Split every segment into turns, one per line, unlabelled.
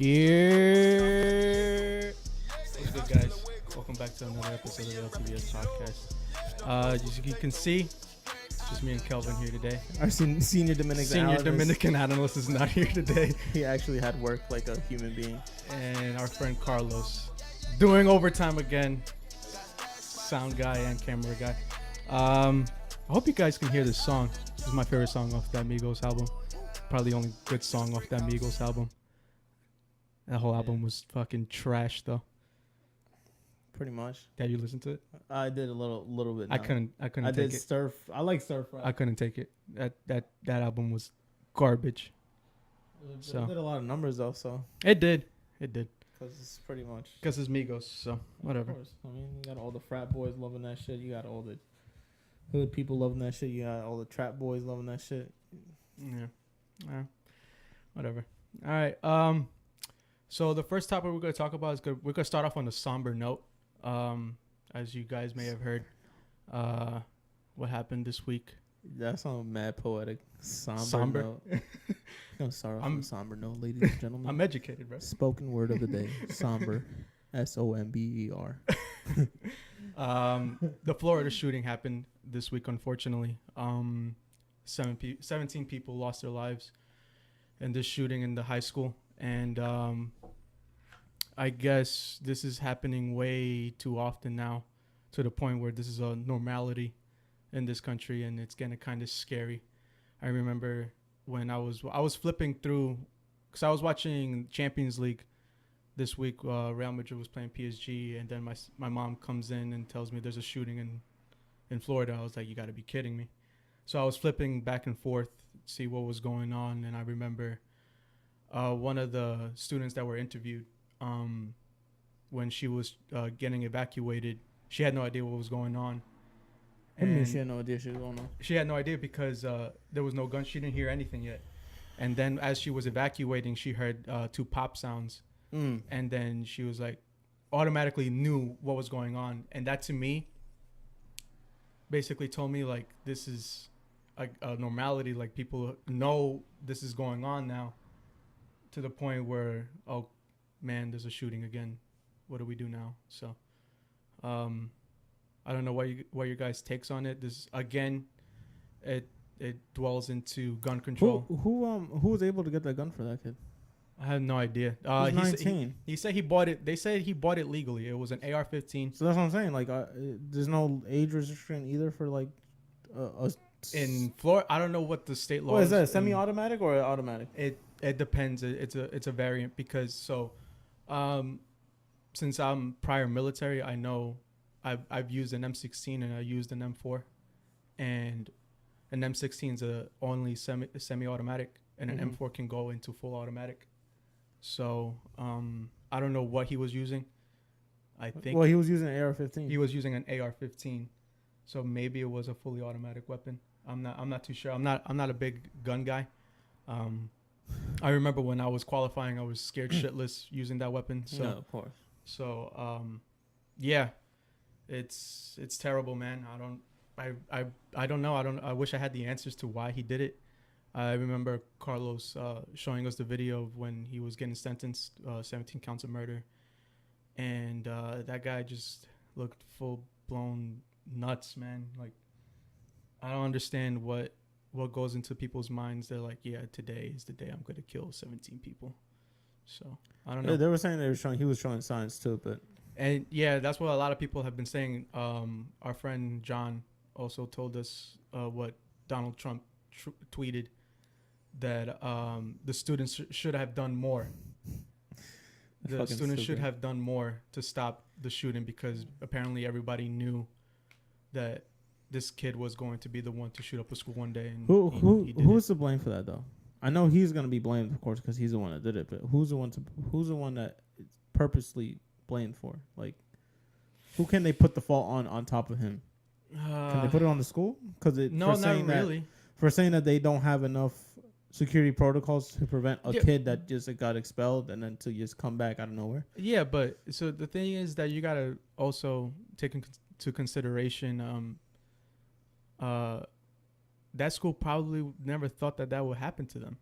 Yeah. What's good, guys? Welcome back to another episode of the LTVS Podcast. As you can see, it's just me and Kelvin here today.
Our Senior
Dominican Analyst is not here today.
He actually had work like a human being.
And our friend Carlos doing overtime again. Sound guy and camera guy. I hope you guys can hear this song. This is my favorite song off the Migos album. Probably the only good song off that Migos album. That whole album was fucking trash, though.
Pretty much.
Did you listen to it?
I did a little bit. Now.
I couldn't.
I
take
did
it.
stir. I like stir fry.
I couldn't take it. That album was garbage.
It
So
did a lot of numbers though. So
it did.
because it's pretty much.
Because it's Migos, so whatever.
Of course. I mean, you got all the frat boys loving that shit. You got all the hood people loving that shit. You got all the trap boys loving that shit.
Yeah. Whatever. All right. So the first topic we're going to talk about is we're going to start off on a somber note. As you guys may have heard, what happened this week.
That sounds mad poetic. Somber note. Gonna start off on a somber note, ladies and gentlemen.
I'm educated, bro.
Spoken word of the day. Somber. SOMBER.
The Florida shooting happened this week, unfortunately. 17 people lost their lives in this shooting in the high school. And I guess this is happening way too often now, to the point where this is a normality in this country, and it's getting kind of scary. I remember when I was flipping through, because I was watching Champions League this week. Real Madrid was playing PSG, and then my mom comes in and tells me there's a shooting in Florida. I was like, you got to be kidding me. So I was flipping back and forth, see what was going on, and I remember one of the students that were interviewed, when she was getting evacuated, she had no idea what was going on.
What do you mean she had no idea she was going on?
She had no idea because there was no gun. She didn't hear anything yet. And then as she was evacuating, she heard 2 pop sounds. And then she was like, automatically knew what was going on. And that to me basically told me, like, this is a normality. Like, people know this is going on now, to the point where, oh man, there's a shooting again. What do we do now? So I don't know what your guys' takes on it. This again, it dwells into gun control.
Who was able to get that gun for that kid?
I have no idea.
He's 19.
He said he bought it. They said he bought it legally. It was an AR-15.
So that's what I'm saying. Like, there's no age restriction either for like
in Florida. I don't know what the state law
is.
Is
that, semi-automatic or automatic?
It depends. It's a variant because since I'm prior military, I know I've used an M16 and I used an M4, and an M16 is only semi-automatic, and an M4 can go into full automatic. So I don't know what he was using. I think
he was using an AR-15.
He was using an AR-15, so maybe it was a fully automatic weapon. I'm not too sure. I'm not a big gun guy. I remember when I was qualifying, I was scared shitless using that weapon. So
no, of course.
So yeah, it's terrible, man. I don't know. I wish I had the answers to why he did it. I remember Carlos showing us the video of when he was getting sentenced, 17 counts of murder, and that guy just looked full blown nuts, man. Like, I don't understand what goes into people's minds. They're like, yeah, today is the day I'm gonna kill 17 people. So I don't know.
Yeah, they were saying he was showing signs too, but.
And yeah, that's what a lot of people have been saying. Our friend John also told us what Donald Trump tweeted, that the students should have done more. The students should have done more to stop the shooting, because apparently everybody knew that this kid was going to be the one to shoot up a school one day. And
who's to blame for that though? I know he's gonna be blamed, of course, because he's the one that did it. But who's the one that purposely blamed for? Like, who can they put the fault on top of him? Can they put it on the school?
Not really.
For saying that they don't have enough security protocols to prevent a kid that just got expelled and then to just come back out of nowhere.
Yeah, but so the thing is that you gotta also take into consideration that school probably never thought that would happen to them.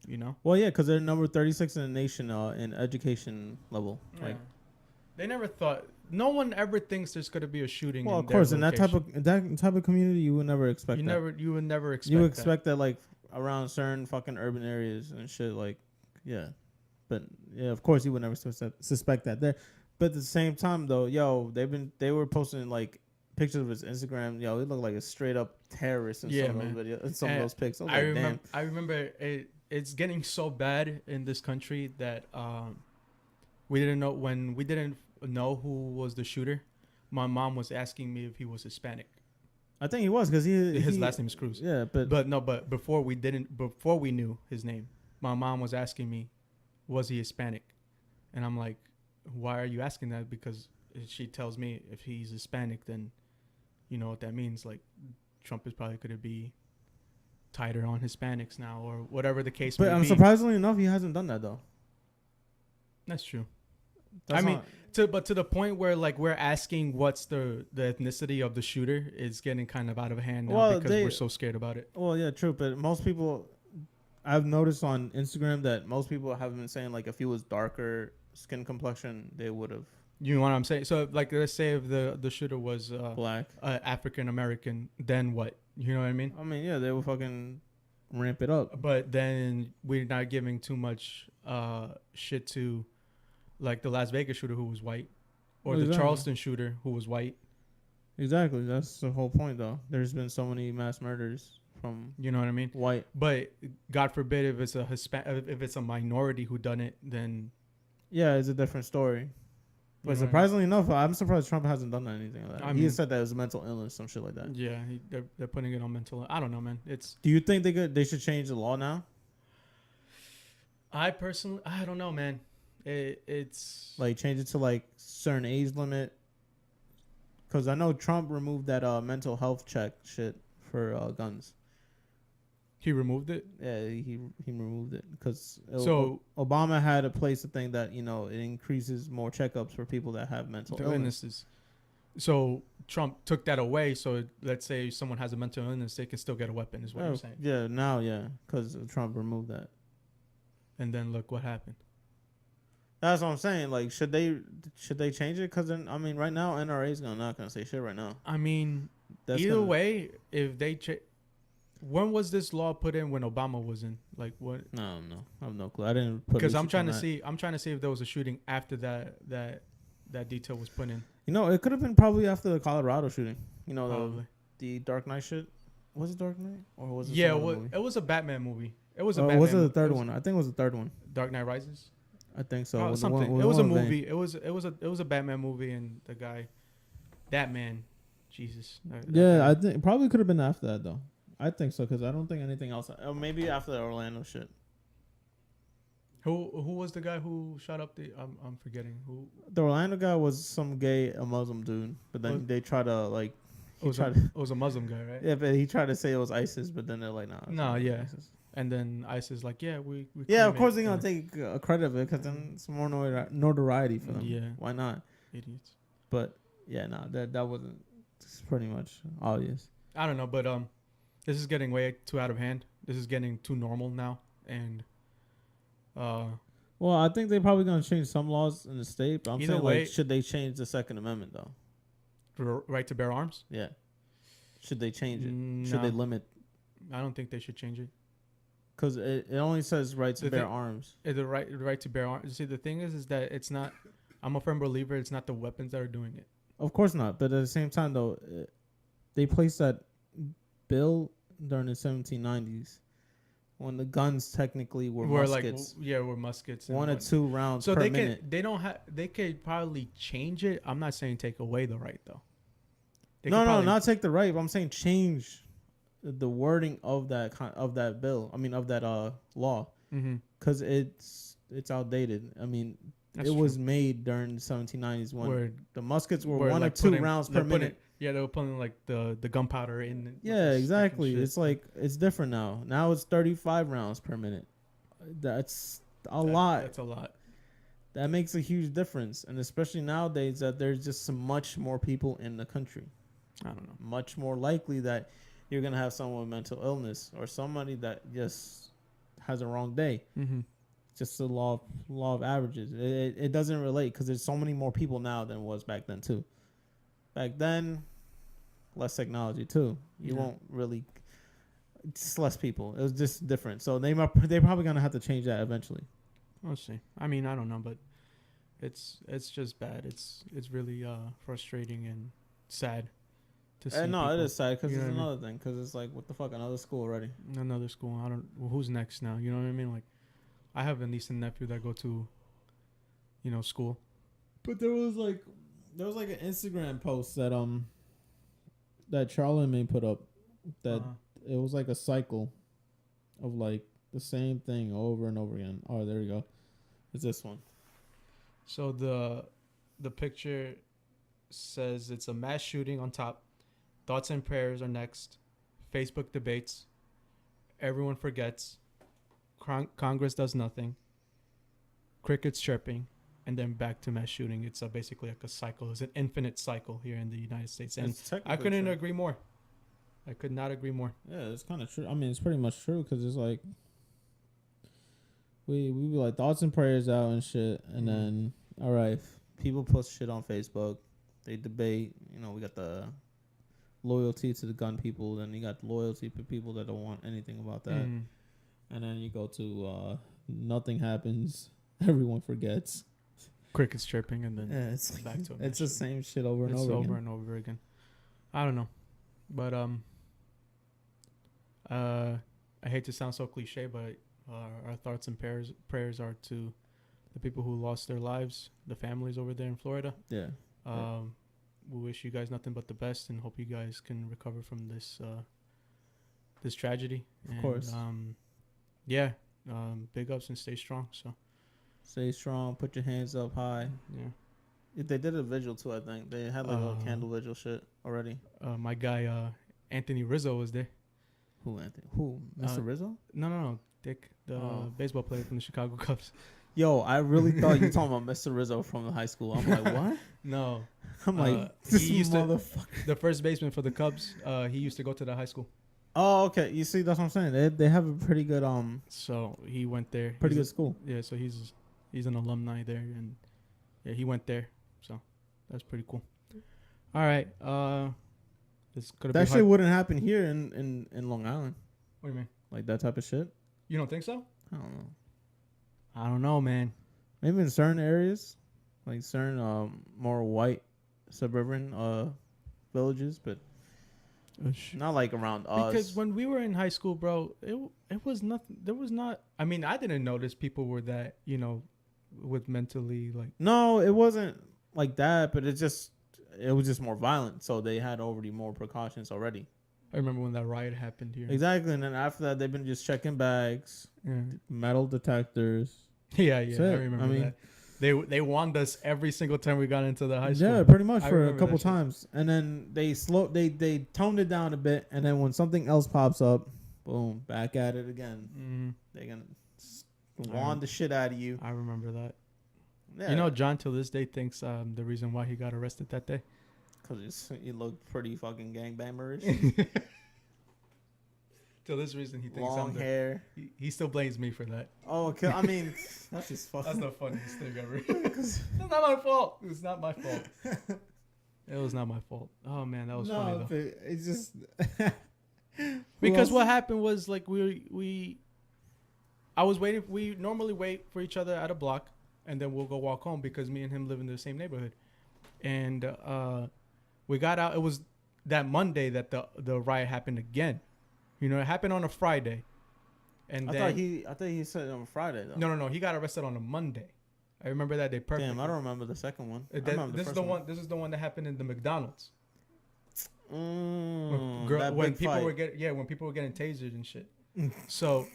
you know?
Well, yeah, because they're number 36 in the nation in education level.
Yeah.
Like,
they never thought. No one ever thinks there's gonna be a shooting.
well,
in
of course,
their
in
location.
that type of community, you would never expect that.
You would never expect.
You would expect that like around certain fucking urban areas and shit. Like, yeah, but yeah, of course, you would never suspect that there. But at the same time, though, yo, they were posting like pictures of his Instagram. Yo, he looked like a straight up terrorist in some of those videos, in some of those pics.
I remember it's getting so bad in this country that we didn't know when we didn't know who was the shooter. My mom was asking me if he was Hispanic.
I think he was because his
last name is Cruz.
Yeah,
but before we knew his name, my mom was asking me, was he Hispanic? And I'm like, why are you asking that? Because she tells me if he's Hispanic, then you know what that means. Like, Trump is probably going to be tighter on Hispanics now, or whatever the case may be.
But surprisingly enough, he hasn't done that though.
That's true. To the point where like we're asking what's the ethnicity of the shooter is getting kind of out of hand now because we're so scared about it.
Well, yeah, true. But most people, I've noticed on Instagram that most people have been saying like if he was darker skin complexion, they would have.
You know what I'm saying? So like, let's say if the shooter was
black,
African American, then what? You know what I mean?
I mean, yeah, they would fucking ramp it up.
But then we're not giving too much shit to. Like the Las Vegas shooter who was white, or the Charleston shooter who was white.
Exactly, that's the whole point, though. There's been so many mass murders from,
you know what I mean,
white.
But God forbid if it's if it's a minority who done it, then
yeah, it's a different story. But surprisingly enough, I'm surprised Trump hasn't done anything like that. He said that it was a mental illness, some shit like that.
Yeah, they're putting it on mental. I don't know, man.
Do you think they should change the law now?
I don't know, man. It's
like change it to like certain age limit, because I know Trump removed that mental health check shit for guns.
He removed it.
Yeah, he removed it because
Obama
had a place to think that it increases more checkups for people that have mental illnesses.
So Trump took that away. So let's say someone has a mental illness, they can still get a weapon. Is what you're saying?
Yeah, now because Trump removed that.
And then look what happened.
That's what I'm saying. Like, should they change it? Because then, I mean, right now NRA is not gonna say shit right now.
I mean, either way, if they when was this law put in? When Obama was in? Like what?
No, I have no clue. I didn't put.
Because I'm trying to see if there was a shooting after that detail was put in.
It could have been probably after the Colorado shooting. The Dark Knight shit. Was it Dark Knight or was it?
Yeah, it was a Batman movie. It was a.
Batman was it the third one? I think it was the third one.
Dark Knight Rises.
I think so.
It was a movie. It was a Batman movie, and the guy, that man, Jesus.
I think it probably could have been after that though. I think so because I don't think anything else. Or maybe after the Orlando shit.
Who was the guy who shot up the? I'm forgetting who.
The Orlando guy was some gay, a Muslim dude, but then they try to like.
It was a Muslim guy, right?
Yeah, but he tried to say it was ISIS, but then they're like, nah.
No, yeah. ISIS. And then ISIS like, yeah, we
yeah, of course they're going to take credit of it because then it's more notoriety for them.
Yeah.
Why not?
Idiots.
But, yeah, that wasn't pretty much obvious.
I don't know, but this is getting way too out of hand. This is getting too normal now. And,
well, I think they're probably going to change some laws in the state, but I'm saying, like, should they change the Second Amendment, though?
Right to bear arms?
Yeah. Should they change it? Should they limit?
I don't think they should change it.
Because it only says right to bear arms.
The right to bear arms. See, the thing is that it's not. I'm a firm believer. It's not the weapons that are doing it.
Of course not. But at the same time, though, they placed that bill during the 1790s when the guns technically were muskets.
Were muskets.
1 or 2 rounds per minute.
They could probably change it. I'm not saying take away the right though.
No, not take the right. But I'm saying change the wording of that bill. I mean, of that law, because it's outdated. I mean, it was made during the 1790s when the muskets were 1 or 2 rounds per minute.
They were putting like the gunpowder in.
Yeah, exactly. It's like it's different now. Now it's 35 rounds per minute. That's a lot.
That's a lot.
That makes a huge difference, and especially nowadays that there's just so much more people in the country.
I don't know.
Much more likely that you're gonna have someone with mental illness or somebody that just has a wrong day.
Mm-hmm.
Just the law of averages. It doesn't relate because there's so many more people now than was back then too. Back then, less technology too. You won't really. It's less people. It was just different. So they're probably gonna have to change that eventually.
We'll see. I mean, I don't know, but it's just bad. It's really frustrating and sad to see.
No, it is sad because
it's
another thing. Because it's like, what the fuck, another school already?
Another school. Well, who's next now? You know what I mean? Like, I have a niece and nephew that go to, school.
But there was like an Instagram post that Charlamagne put up that it was like a cycle of like the same thing over and over again. Oh, there you go. It's this one.
So the picture says it's a mass shooting on top. Thoughts and prayers are next. Facebook debates. Everyone forgets. Congress does nothing. Crickets chirping. And then back to mass shooting. It's basically like a cycle. It's an infinite cycle here in the United States. And I couldn't agree more. I could not agree more.
Yeah, it's kind of true. I mean, it's pretty much true because it's like we be like thoughts and prayers out and shit. And then, all right, people post shit on Facebook. They debate. We got the loyalty to the gun people. Then you got loyalty to people that don't want anything about that. And then you go to nothing happens. Everyone forgets.
Crickets chirping and then
it's
back to it.
It's the same shit over and over again.
It's over and over again. I don't know. But I hate to sound so cliche, but our thoughts and prayers are to the people who lost their lives, the families over there in Florida.
Yeah.
We wish you guys nothing but the best and hope you guys can recover from this tragedy.
Of course.
Big ups and stay strong. So
stay strong. Put your hands up high.
Yeah.
They did a vigil too. I think they had like a candle vigil shit already.
My guy Anthony Rizzo was there.
Who Anthony? Who? Mr. Rizzo?
No. Dick, the baseball player from the Chicago Cubs.
Yo, I really thought you were talking about Mr. Rizzo from the high school. I'm like, what?
No.
I'm like, this motherfucker.
The first baseman for the Cubs. He used to go to the high school.
Oh, okay. You see, that's what I'm saying. They have a pretty good
So he went there.
Pretty good school.
Yeah. So he's an alumni there, and yeah, he went there. So that's pretty cool. All right.
That shit wouldn't happen here in Long Island.
What do you mean?
Like that type of shit?
You don't think so?
I don't
know, man.
Maybe in certain areas, like certain more white suburban villages, but not like around us.
Because when we were in high school, bro, it was nothing. There was not. I mean, I didn't notice people were that with mentally like.
No, it wasn't like that, but it was just more violent. So they had already more precautions already.
I remember when that riot happened here.
Exactly, and then after that, they've been just checking bags, metal detectors.
Yeah, I remember that. They warned us every single time we got into the high school.
Yeah, pretty much for a couple times, and then they toned it down a bit, and then when something else pops up, boom, back at it again. They're gonna wand the shit out of you.
I remember that. Yeah. John till this day thinks the reason why he got arrested that day.
Because he looked pretty fucking gangbangerish.
Till this reason, he thinks
long hair.
He still blames me for that.
Oh, okay. I mean, that's just fucking.
That's the funniest thing ever. It's not my fault. It was not my fault. It was not my fault. Oh man, that was funny though.
It's just
because what happened was like I was waiting. We normally wait for each other at a block, and then we'll go walk home because me and him live in the same neighborhood, and we got out. It was that Monday that the riot happened again. It happened on a Friday, and
I thought he said it on Friday though.
No. He got arrested on a Monday. I remember that day perfectly.
Damn, I don't remember the second one.
This is the one. This is the one that happened in the McDonald's.
When people
were getting tasered and shit. So,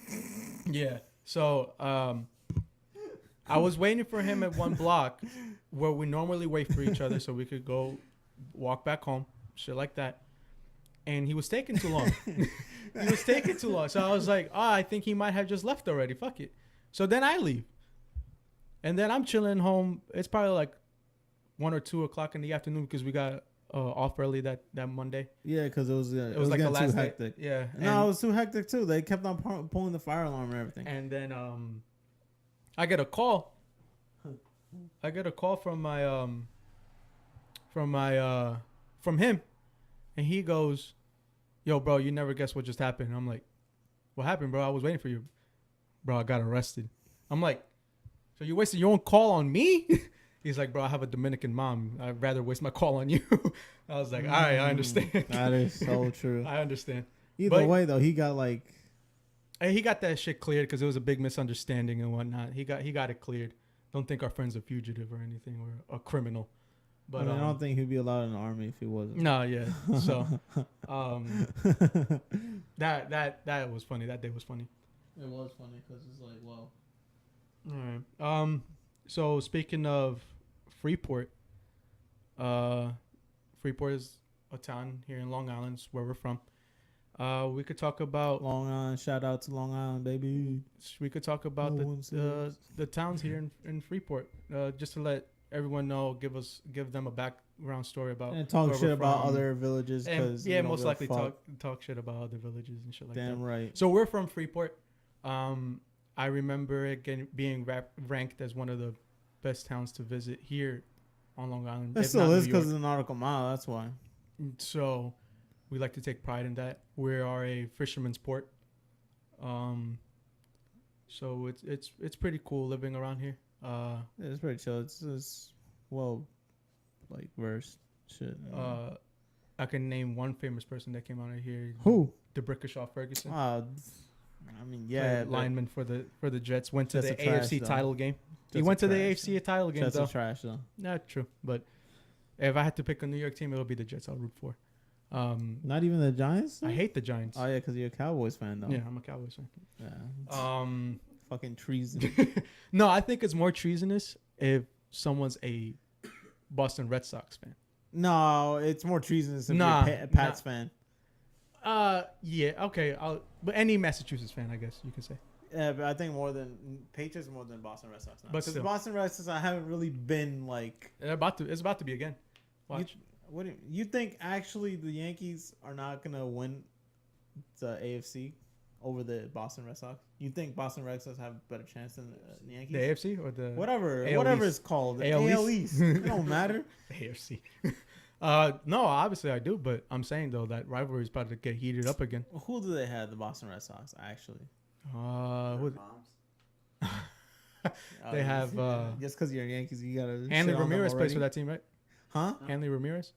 yeah. So, I was waiting for him at one block where we normally wait for each other so we could go walk back home, shit like that. And he was taking too long. So I was like, I think he might have just left already. Fuck it. So then I leave. And then I'm chilling home. It's probably like 1 or 2 o'clock in the afternoon because we got off early that Monday.
Yeah, because it was
like the last
too
day.
hectic.
Yeah.
No, it was too hectic too. They kept on pulling the fire alarm and everything.
And then I get a call. From him, and he goes, "Yo, bro, you never guess what just happened." And I'm like, "What happened, bro? I was waiting for you." "Bro, I got arrested." I'm like, "So you wasted your own call on me?" He's like, "Bro, I have a Dominican mom. I'd rather waste my call on you." I was like, "All right, I understand."
That is so true.
I understand.
Either way, though, he got
that shit cleared because it was a big misunderstanding and whatnot. He got it cleared. Don't think our friend's a fugitive or anything or a criminal. But
I don't think he'd be allowed in the army if he wasn't.
No, yeah. So that was funny. That day was funny.
It was funny because it's like, wow.
All right. So speaking of Freeport, Freeport is a town here in Long Island. It's where we're from. We could talk about
Long Island. Shout out to Long Island, baby.
We could talk about the towns here in Freeport, just to let everyone know, give them a background story about,
and talk shit about other villages.
And most likely talk shit about other villages and shit like that.
Damn right.
So we're from Freeport. I remember it being ranked as one of the best towns to visit here on Long Island.
It still is because of the nautical mile. That's why.
So we like to take pride in that. We are a fisherman's port. So it's pretty cool living around here.
It's pretty chill. It's well, like versed shit.
I can name one famous person that came out of here.
Who?
DeBrickashaw Ferguson.
I mean, yeah,
lineman for the Jets, went to the
trash,
AFC
though.
title game.
Jets
He went to the
trash,
AFC title game,
Jets
though.
are trash, though.
Not true, but if I had to pick a New York team, it'll be the Jets. I'll root for.
Not even the Giants?
I hate the Giants.
Oh yeah, because you're a Cowboys fan, though.
Yeah, I'm a Cowboys fan.
Yeah. Fucking treason.
No, I think it's more treasonous if someone's a Boston Red Sox fan.
No, it's more treasonous if you're a Pats fan.
Yeah, okay. But any Massachusetts fan, I guess you can say.
Yeah, but I think more than Patriots, more than Boston Red Sox.
But
because Boston Red Sox, I haven't really been like.
It's about to be again. Watch.
You think actually the Yankees are not gonna win the AFC over the Boston Red Sox? You think Boston Red Sox have a better chance than the Yankees?
The AFC or the
whatever
East?
It's called, the
AL
East. It don't matter.
AFC. No, obviously I do, but I'm saying though that rivalry is about to get heated up again.
Who do they have? The Boston Red Sox actually.
They have
just because you're Yankees, you gotta.
Hanley Ramirez plays for that team, right?
Huh?
Hanley Ramirez.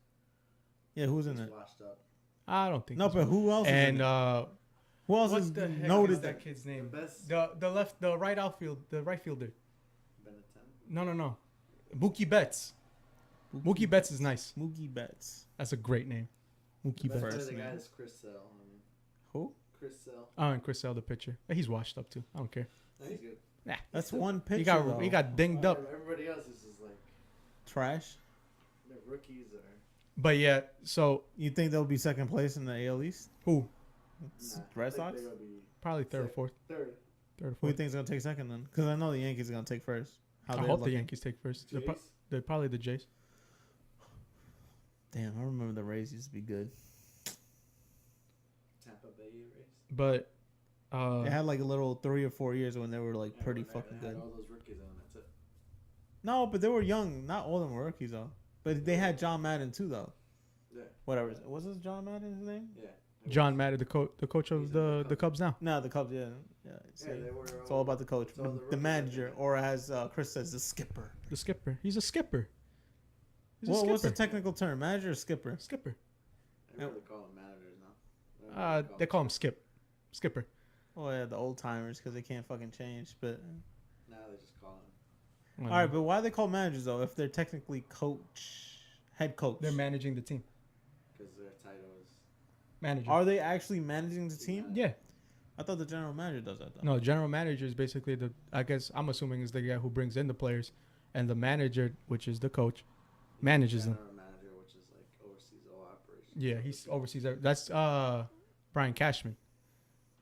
Yeah, who's in it?
I don't think.
No, but who else?
And
who else
what
is
the heck
noted?
is that kid's name? The right fielder. No. Mookie Betts. Mookie Betts is nice.
Mookie Betts.
That's a great name. Mookie Betts.
The guy is Chris Sale.
Who?
Chris Sale.
Oh, and Chris Sale, the pitcher. He's washed up too. I don't care.
He's good.
Nah,
that's one pitcher.
He got dinged up.
Everybody else is just like
trash.
They're rookies or.
But yeah, so
you think they'll be second place in the AL East?
Who?
Red Sox?
Probably third or fourth.
Third or fourth.
Who do you think is gonna take second then? Because I know the Yankees are gonna take first.
I hope the Yankees take first. They're probably the Jays.
Damn, I remember the Rays used to be good.
Tampa Bay Rays.
But
they had like a little 3 or 4 years when they were like pretty fucking good.
All those rookies on, that's it.
No, but they were young. Not all of them were rookies though. But they had John Madden too though.
Yeah.
Whatever. Was this John Madden his name?
Yeah.
John Madden, the coach of the Cubs now.
No, the Cubs. Yeah. See, it's all about the coach, the manager, or as Chris says, the skipper.
The skipper. He's a skipper.
What's the technical term? Manager or skipper?
Skipper.
They really call them managers now.
They call him Skipper.
Oh yeah, the old timers because they can't fucking change. But
now they just call him.
All right, but why do they call managers though? If they're technically head coach,
they're managing the team.
Because their title is
manager.
Are they actually managing the team?
Yeah.
I thought the general manager does that though.
No, general manager is basically I'm assuming is the guy who brings in the players, and the manager, which is the coach, manages them.
General manager, which is like oversees all operations.
Yeah, he oversees everything. That's Brian Cashman.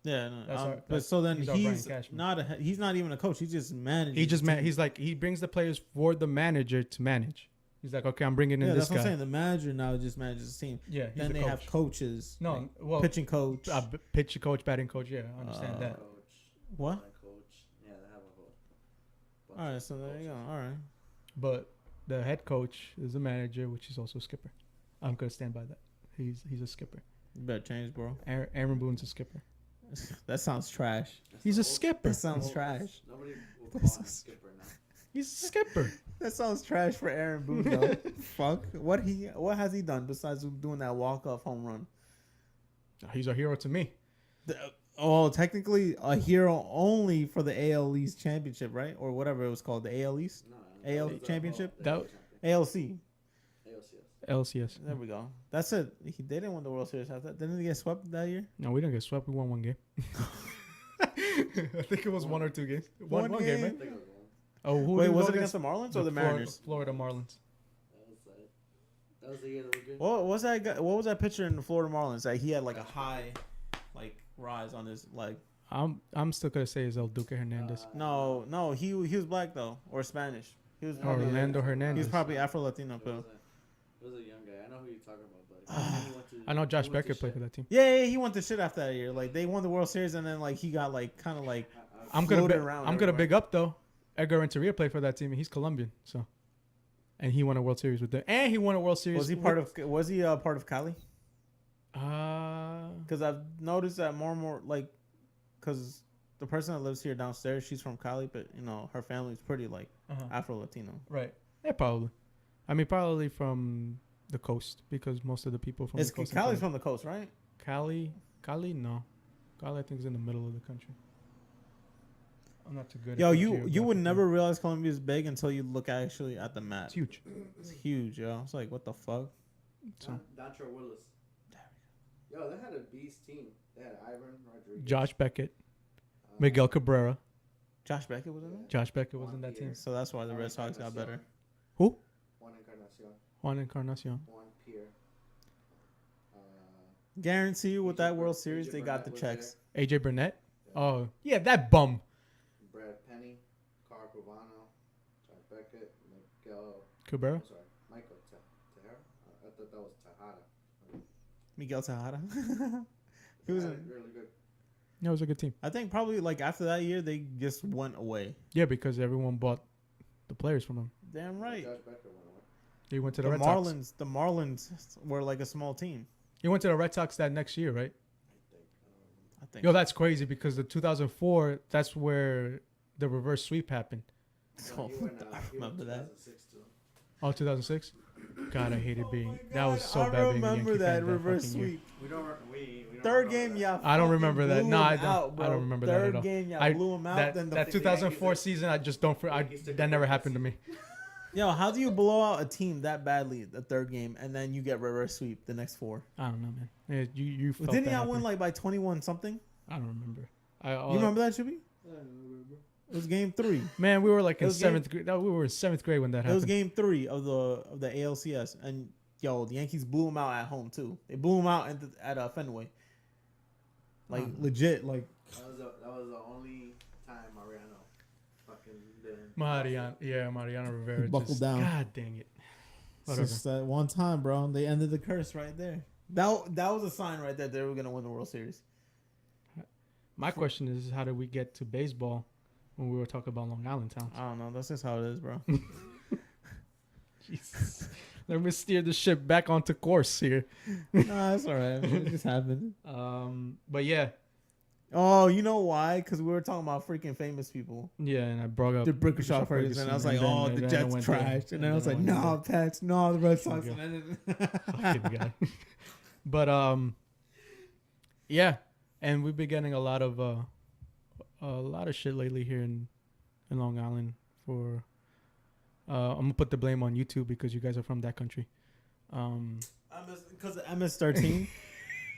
Yeah, no. But so then he's not even a coach. He's just managing.
He brings the players for the manager to manage. He's like, okay, I'm bringing in
Yeah,
this
that's what I'm
guy.
saying. The manager now just manages the team.
Yeah, he's
Then
the
they
coach.
have coaches.
No,
like
well,
pitching coach.
pitch coach, batting coach. Yeah, I understand that.
Coach.
What?
Line coach. Yeah, they have a whole. bunch
All right,
of
so there you go.
coaches.
All right.
But the head coach is the manager, which is also a skipper. I'm gonna stand by that. He's a skipper.
You better change, bro.
Aaron Boone's a skipper.
That sounds trash.
That's
He's
the
a
old-
skipper.
That sounds
old-
trash.
Nobody will call
That
him a
sounds-
skipper now.
He's a skipper.
That sounds trash for Aaron Boone, though. Fuck. What has he done besides doing that walk-off home run?
He's a hero to me.
Technically a hero only for the AL East championship, right? Or whatever it was called, the AL East?
No,
AL
that was the
championship?
whole-
That-
ALC.
ALCS.
LCS.
There we go. That's it. They didn't win the World Series after that. Didn't they get swept that year?
No, we didn't get swept. We won one game. I think it was one or two games. One game,
I
right?
think it was one.
Oh, who
Wait,
did we
was
go
it against the Marlins or the
Florida-
Mariners?
Florida Marlins.
That was the year that we good.
What was that guy? What was that pitcher in the Florida Marlins? Like he had like a high, like rise on his like.
I'm still gonna say is El Duque Hernandez.
No, he was black though or Spanish. He was
Or
probably
Orlando
he
Hernandez.
was probably Afro-Latino,
It
but
was a young guy. I know who you're talking about, but he went to-
I know Josh
he went to
Becker played for
shit.
that team.
yeah, he went to shit after that year. Like they won the World Series and then like he got like kind of like
I'm gonna
floated around
I'm gonna
everywhere.
big up though. Edgar Renteria played for that team and he's Colombian, so. And he won a World Series with them. And he won a World Series.
Was he part of Cali?
Uh,
Because I've noticed that more and more like, because the person that lives here downstairs, she's from Cali, but you know her family's pretty like Afro-Latino.
right. Yeah, probably. I mean, probably from the coast because most of the people from
It's
the coast.
Cali's from the coast, right?
Cali, no. Cali, I think is in the middle of the country. I'm not too good.
Yo,
at the
you would
geographical.
never realize Colombia is big until you look actually at the map.
It's huge.
It's huge, yo. It's like what the fuck.
So
Dontre Willis. Yo, they had a beast team. They had Ivan Rodriguez.
Josh Beckett, Miguel Cabrera.
Josh Beckett was in there,
Josh Beckett was in that team.
so that's why the Red Sox got better.
Who?
Juan Encarnacion.
Juan Encarnacion.
Juan Pierre.
Guarantee you, with that World
AJ
Series, they got the
Burnett
checks.
was
AJ Burnett. Oh, yeah, that bum.
Brad Penny, Carl Cubano, Josh Beckett, Miguel.
Cabrera.
I'm sorry, Michael Tejera. I thought that was Tejada.
Miguel Tejada. He was in,
really good.
Yeah, it was a good team.
I think probably like after that year they just went away.
Yeah, because everyone bought the players from him.
Damn right.
Josh Beckett went away.
He went to
The
the Red Sox.
Marlins were like a small team.
He went to the Red Sox that next year, right?
I think.
Yo, that's crazy because the 2004, that's where the reverse sweep happened.
Oh,
He went,
I
he went
remember that.
2006 too.
Oh, 2006? God, I hated being. That was so
I
bad being a
remember
Yankee
that
fan
reverse
fucking year.
sweep.
We don't
Third
remember
game,
that.
yeah.
I don't remember that. No, I don't.
Out,
I don't remember that
Third
at all.
game, yeah,
I-
blew him out.
That,
then the
that
fifth-
2004 season, I just don't. That never happened to me.
Yo, how do you blow out a team that badly the third game and then you get reverse sweep the next four?
I don't know, man. Yeah, you felt
Didn't
that
y'all win
happening.
like by 21 something?
I don't remember.
You remember that, Shubi? It was game 3.
Man, we were like
It
in
was
seventh grade. No, we were in seventh grade when that
It was
happened.
game 3 of the ALCS, and yo, the Yankees blew them out at home too. They blew them out at Fenway. Like legit, like
That was the only time Mariano fucking didn't.
Mariano Rivera.
Buckled
just,
down.
God dang it.
it's
Whatever.
just that one time, bro. They ended the curse right there. That was a sign right there they were gonna win the World Series.
My question is, how did we get to baseball when we were talking about Long Island towns?
I don't know. That's just how it is, bro.
Jesus. Let me steer the ship back onto course here.
Nah, that's all right. It just happened.
But yeah,
Oh, you know why? Because we were talking about freaking famous people.
yeah, and I brought up
The Brickashaw Ferguson. I was like, oh, the Jets trashed. And then I was like, no, Pats, no, the Red Sox.
Okay.
And then
fucking guy. But yeah, and we've been getting a lot of shit lately here in Long Island for. I'm gonna put the blame on YouTube because you guys are from that country.
Because of MS-13.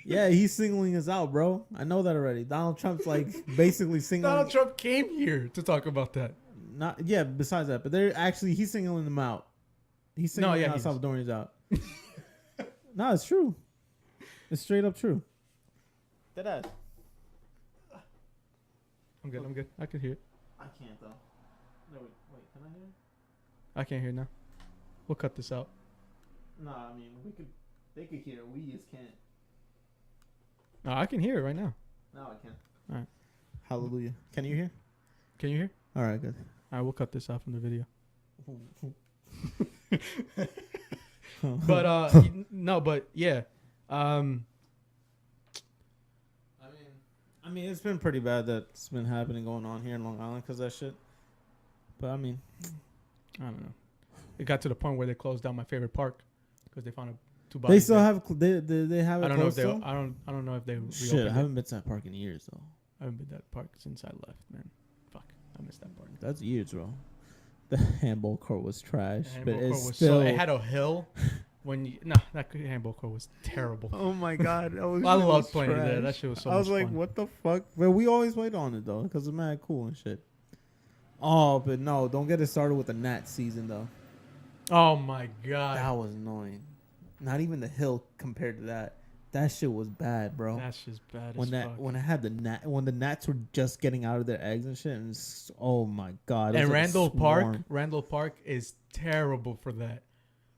Yeah, he's singling us out, bro. I know that already. Donald Trump's like basically singling.
Donald Trump came here to talk about that.
Not yeah. Besides that, but he's singling them out. He's singling
yeah,
out
he is.
Salvadorians out. No, it's true. It's straight up true. Deadass.
I'm good. I can hear it.
I can't though. No, wait, can I hear?
I can't hear it now. We'll cut this out.
No, I mean they could hear it. We just can't.
No, I can hear it right now.
No, I can't.
All right.
Hallelujah. Can you hear?
Can you hear?
All right, good.
All right, we'll cut this out from the video. But no, but yeah.
I mean, it's been pretty bad that's been happening going on here in Long Island because of that shit. But I mean,
I don't know. It got to the point where they closed down my favorite park because they found two
they
bodies.
still have they have it
I don't know if
closed
they.
still?
I don't know if they.
Shit, I haven't been to that park in years though.
I haven't been to that park since I left, man. Fuck, I missed that park.
That's years, bro. The handball court was trash,
The
but
handball
it's
court was
still.
it had a hill. That handball court was terrible.
Oh my god,
I loved playing there. That shit was so much fun.
I was like, what the fuck? But we always wait on it though, because it's mad cool and shit. Oh, but no, don't get it started with the Nat season though.
Oh my god,
That was annoying. Not even the hill compared to that. That shit was bad, bro.
that's just bad.
When I had when the gnats were just getting out of their eggs and shit, and oh my god.
And Randall Park is terrible for that.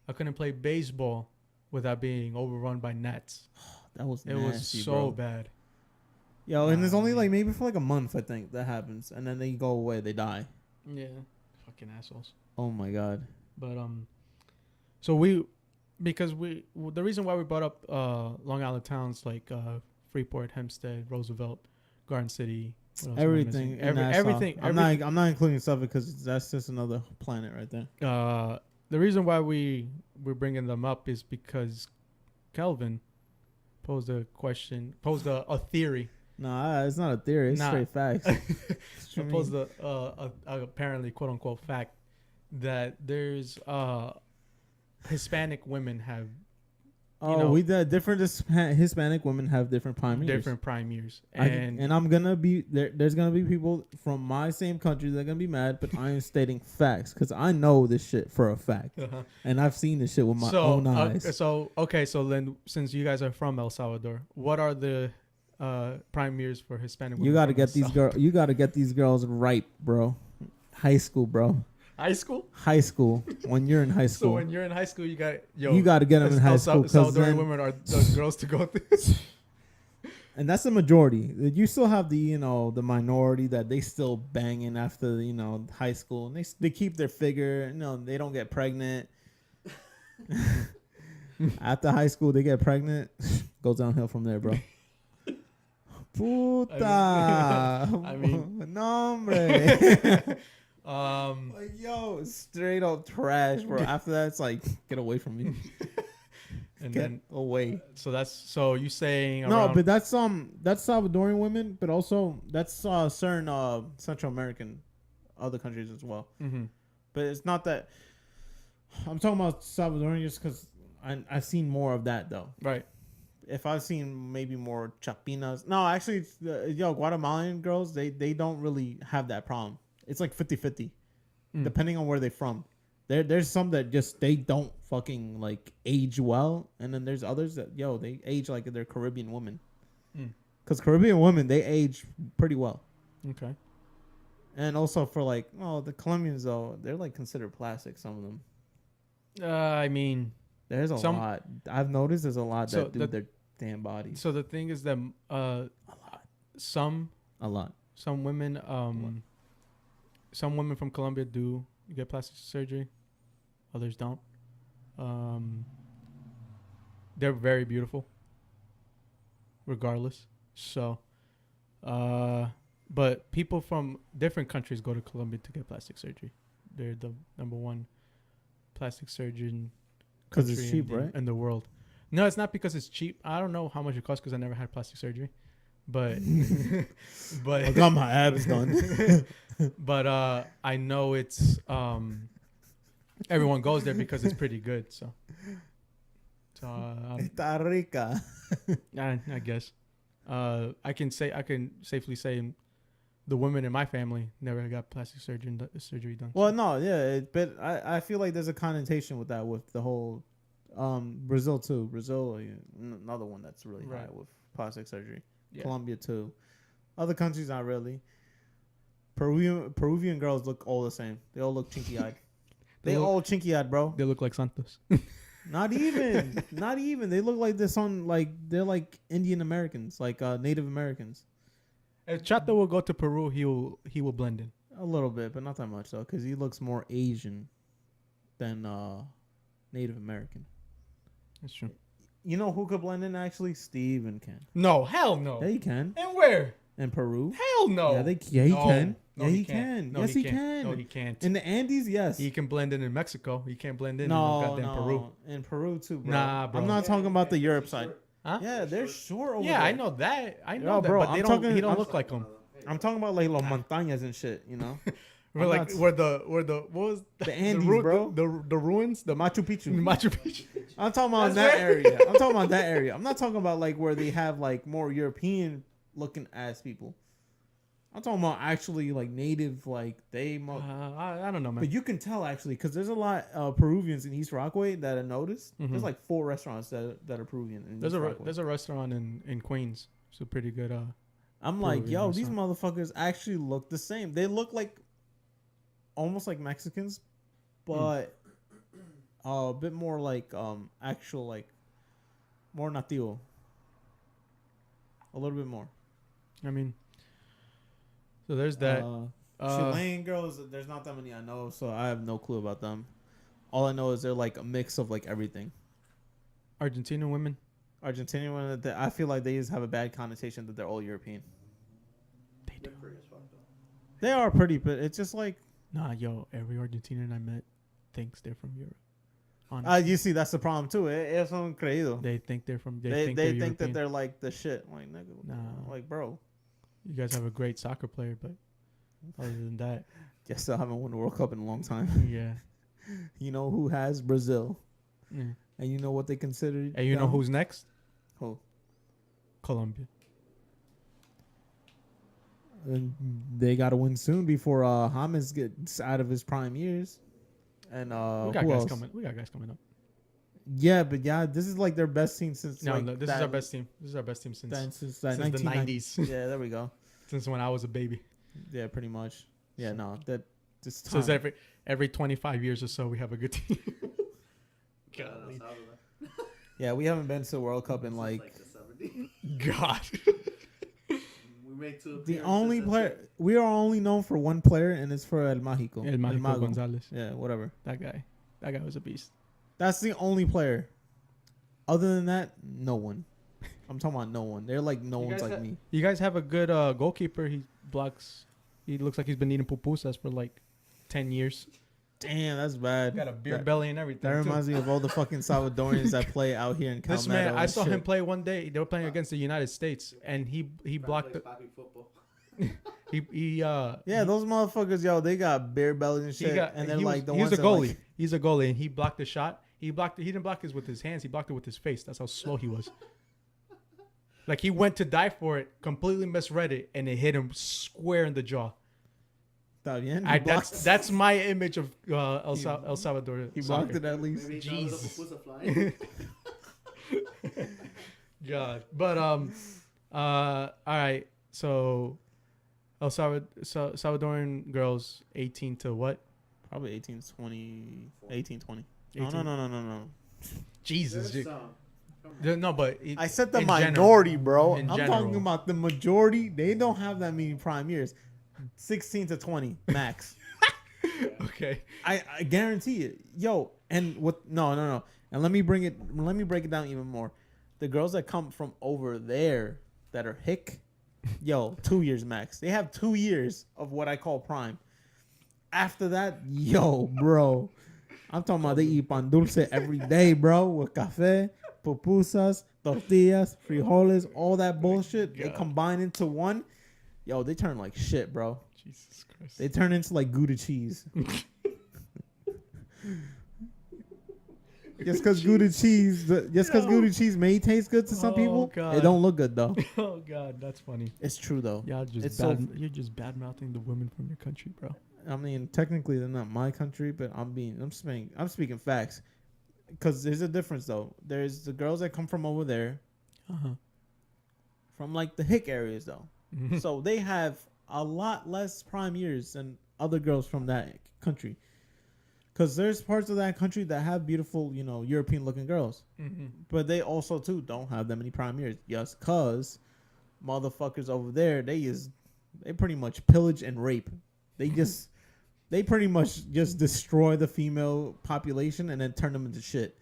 I couldn't play baseball without being overrun by gnats.
That was
It
nasty,
was so
bro.
bad.
Yo, and it's only like maybe for like a month, I think that happens, and then they go away, they die.
Yeah, fucking assholes.
Oh my god.
But so the reason why we brought up Long Island towns like Freeport, Hempstead, Roosevelt, Garden City, what else am I
Everything,
missing?
in Nassau.
Everything.
I'm not including Suffolk because that's just another planet right there.
The reason why we're bringing them up is because Kelvin posed a theory.
Nah, it's not a theory. It's straight facts.
Posed a apparently quote unquote fact that there's Hispanic women have.
Different Hispanic women have different prime years.
Different prime years,
And I'm gonna be there. There's gonna be people from my same country that are gonna be mad, but I am stating facts because I know this shit for a fact, and I've seen this shit with my own eyes.
So then, since you guys are from El Salvador, what are the prime years for Hispanic women?
You gotta get these girls. You gotta get these girls right, bro. High school, bro.
High school?
High school. When you're in high school.
So when you're in high school, you got
to get them in high school.
Salvadorian women are the girls to go through.
And that's the majority. You still have the the minority that they still banging after high school, and they keep their figure. They don't get pregnant. After high school, they get pregnant. Goes downhill from there, bro. Puta.
I mean,
no, hombre.
Like,
yo, straight up trash, bro. After that, it's like, get away from me.
And
get
then
away.
So you saying
no, but that's Salvadorian women, but also that's certain Central American other countries as well.
Mm-hmm.
But it's not that. I'm talking about Salvadorian just because I've seen more of that though.
Right.
If I've seen maybe more chapinas. No, actually, Guatemalan girls, they don't really have that problem. It's like 50-50, depending on where they're from. There's some that just they don't fucking like age well, and then there's others that they age like they're Caribbean women. Because Caribbean women, they age pretty well.
Okay.
And also for like the Colombians though, they're like considered plastic. Some of them.
I mean,
there's a lot. I've noticed there's a lot that do their damn bodies.
So the thing is that
a lot.
Some women some women from Colombia do get plastic surgery. Others don't. They're very beautiful regardless. So but people from different countries go to Colombia to get plastic surgery. They're the number one plastic surgeon
because it's cheap, right?
In the world. No, it's not because it's cheap. I don't know how much it costs because I never had plastic surgery. But
I got my abs done.
But I know it's everyone goes there because it's pretty good. So
Está rica.
I guess I can safely say the women in my family never got plastic surgery done.
Well, no, yeah, but I feel like there's a connotation with that with the whole Brazil too. Brazil, another one that's really high with plastic surgery. Yeah. Colombia too. Other countries not really. Peruvian girls look all the same. They all look chinky eyed. They all chinky-eyed, bro.
They look like Santos.
Not even. Not even. They look like this on like they're like Indian Americans, like Native Americans.
If Chato will go to Peru, he will blend in.
A little bit, but not that much though, because he looks more Asian than Native American.
That's true.
You know who could blend in actually? Steven can.
No, hell no.
Yeah, he can.
And where?
In Peru.
Hell no.
Yeah, he can.
No,
yeah,
he
he
can't.
can.
No,
yes,
he
he
can't.
can.
No, he can't.
In the Andes, yes.
He can blend in Mexico. He can't blend in goddamn Peru.
In Peru too, bro.
Nah, bro.
I'm not talking about the Europe side.
Huh?
Yeah, they're short over there.
Yeah, I know that. I know that,
bro,
but
I'm
he
talking-
don't look like him.
I'm talking about like los montañas and shit, you know?
We're
I'm
like
not-
where the what was
The Andes, bro.
the ruins,
The Machu Picchu.
Machu Picchu.
I'm talking about
That's
that
right.
area. I'm talking about that area. I'm not talking about like where they have like more European looking ass people. I'm talking about actually like native, like they.
I don't know, man.
But you can tell actually because there's a lot of Peruvians in East Rockaway that I noticed.
Mhm.
There's like 4 restaurants that are Peruvian. In
There's
East
a
Rockaway.
there's a restaurant in Queens. It's a pretty good.
I'm like,
Peruvian
yo, these
restaurant.
motherfuckers actually look the same. They look like almost like Mexicans, but a bit more like actual like more nativo. A little bit more.
I mean, so there's that.
Chilean girls, there's not that many I know, so I have no clue about them. All I know is they're like a mix of like everything.
Argentinian women.
Argentinian women, I feel like they just have a bad connotation that they're all European.
They do.
They're pretty as fuck though.
They are pretty, but it's just like
Nah, yo, every Argentinian I met thinks they're from Europe. Honestly.
you see, that's the problem too. Es un creído.
They think they're from.
They
think
think
they're
that they're like the shit. Like nigga,
Nah.
like bro.
You guys have a great soccer player, but other than that,
Just still haven't won the World Cup in a long time.
yeah.
You know who has Brazil,
Yeah.
and you know what they consider.
And you know
them?
who's next?
Who?
Colombia.
And they got to win soon before James gets out of his prime years. And
we got
who
guys
else?
coming. We got guys coming up.
Yeah, but yeah, this is like their best team since
No,
like
no, this is our best team. This is our best team since
since that
since the
1990
'90s.
Yeah, there we go.
Since when I was a baby.
Yeah, pretty much. Yeah, no, that just
So it's every 25 years or so we have a good team.
Golly.
yeah, we haven't been to the World Cup in
Since,
like
the 70s.
God.
We made 2
the
appearances,
only
that's
player
it.
we are only known for one player, and it's for El Mágico.
El Mágico
Mago.
Gonzalez.
Yeah, whatever.
That guy was a beast.
That's the only player. Other than that, no one. I'm talking about no one. They're like no
You
one's
guys
like
ha-
me.
You guys have a good goalkeeper. He blocks. He looks like he's been eating pupusas for like 10 years.
Damn, that's bad.
Got a beer
That-
belly and everything.
That
too.
reminds me of all the fucking Salvadorians that play out here in Calmetto.
This man, I
and
saw
shit.
him play one day. They were playing against the United States, and he blocked the,
Plays papi football.
Yeah, those motherfuckers, yo, they got beer bellies and shit, and they're like the
he was
ones
a
that,
goalie.
like-
He's a goalie, and he blocked the shot. He didn't block it with his hands. He blocked it with his face. That's how slow he was. Like he went to die for it, completely misread it, and it hit him square in the jaw.
Está bien. He blocked-
That's my image of El Salvador.
He
soccer.
blocked it at least.
Maybe he thought it was a
Jesus.
pupusa flying.
God, but all right. So Salvadoran girls, 18 to what?
Probably 18, 20, 18, 20.
18.
No.
Jesus,
There's
dude.
some.
No, but
I said the
in
minority,
general.
bro.
In
I'm
general.
talking about the majority. They don't have that many prime years. 16 to 20 max.
Okay.
I guarantee it. Yo, and what? No. And let me break it down even more. The girls that come from over there that are hick, yo, 2 years max. They have 2 years of what I call prime. After that, yo, bro, I'm talking about they eat pan dulce every day, bro, with café, pupusas, tortillas, frijoles, all that bullshit. They
God.
combine into one. Yo, they turn like shit, bro.
Jesus Christ.
They turn into like Gouda cheese. Just because Gouda cheese may taste good to some
Oh,
people,
God.
it don't look good though.
Oh God, that's funny.
It's true though.
You're
It's so-
just bad mouthing the women from your country, bro.
I mean, technically they're not my country, but I'm speaking facts. Because there's a difference though. There's the girls that come from over there, from like the hick areas though. So they have a lot less prime years than other girls from that country. Because there's parts of that country that have beautiful, European-looking girls.
Mm-hmm.
But they also, too, don't have that many prime years. Yes, because motherfuckers over there, they pretty much pillage and rape. They pretty much just destroy the female population and then turn them into shit.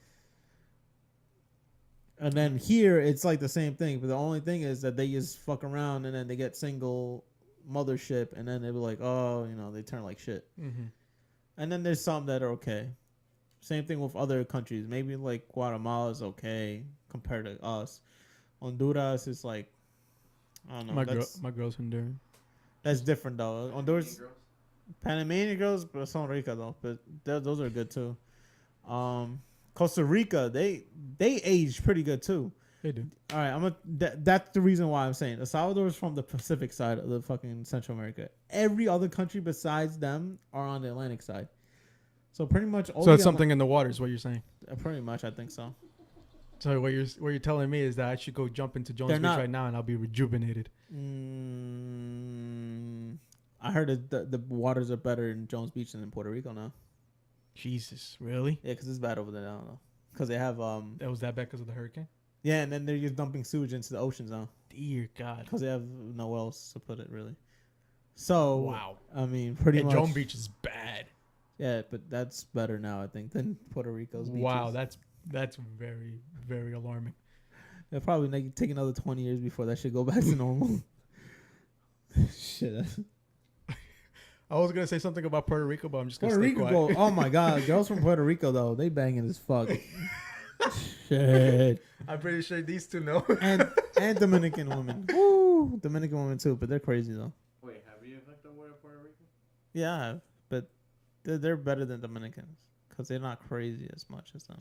And then here, it's like the same thing. But the only thing is that they just fuck around and then they get single mothership. And then they be like, oh, they turn like shit.
Mm-hmm.
And then there's some that are okay. Same thing with other countries. Maybe like Guatemala is okay compared to us. Honduras is like, I don't know.
My girl's Honduran.
That's different though. Honduras, Panamanian girls, but son rica though. But those are good too. Costa Rica, they age pretty good too.
They do.
All right, that's the reason why I'm saying El Salvador is from the Pacific side of the fucking Central America. Every other country besides them are on the Atlantic side. So pretty much.
So it's something in the water, is what you're saying.
Pretty much, I think so.
So what you're telling me is that I should go jump into Jones Beach right now and I'll be rejuvenated.
I heard that the waters are better in Jones Beach than in Puerto Rico now.
Jesus, really?
Yeah, because it's bad over there. I don't know. Because they have
That was that bad because of the hurricane?
Yeah, and then they're just dumping sewage into the oceans now.
Dear God.
Because they have nowhere else to put it, really. So,
wow.
I mean, pretty much.
Jones Beach is bad.
Yeah, but that's better now, I think, than Puerto Rico's beaches.
Wow, that's very, very alarming.
It'll probably take another 20 years before that should go back to normal. Shit.
I was going to say something about Puerto Rico, but I'm just going to
stay
quiet.
Puerto Rico, oh my God. Girls from Puerto Rico, though, they banging as fuck. Shit.
I'm pretty sure these two know.
and Dominican women. Woo! Dominican women, too, but they're crazy, though.
Wait, have you hooked up with Puerto Rico?
Yeah, I have, but they're better than Dominicans because they're not crazy as much as them.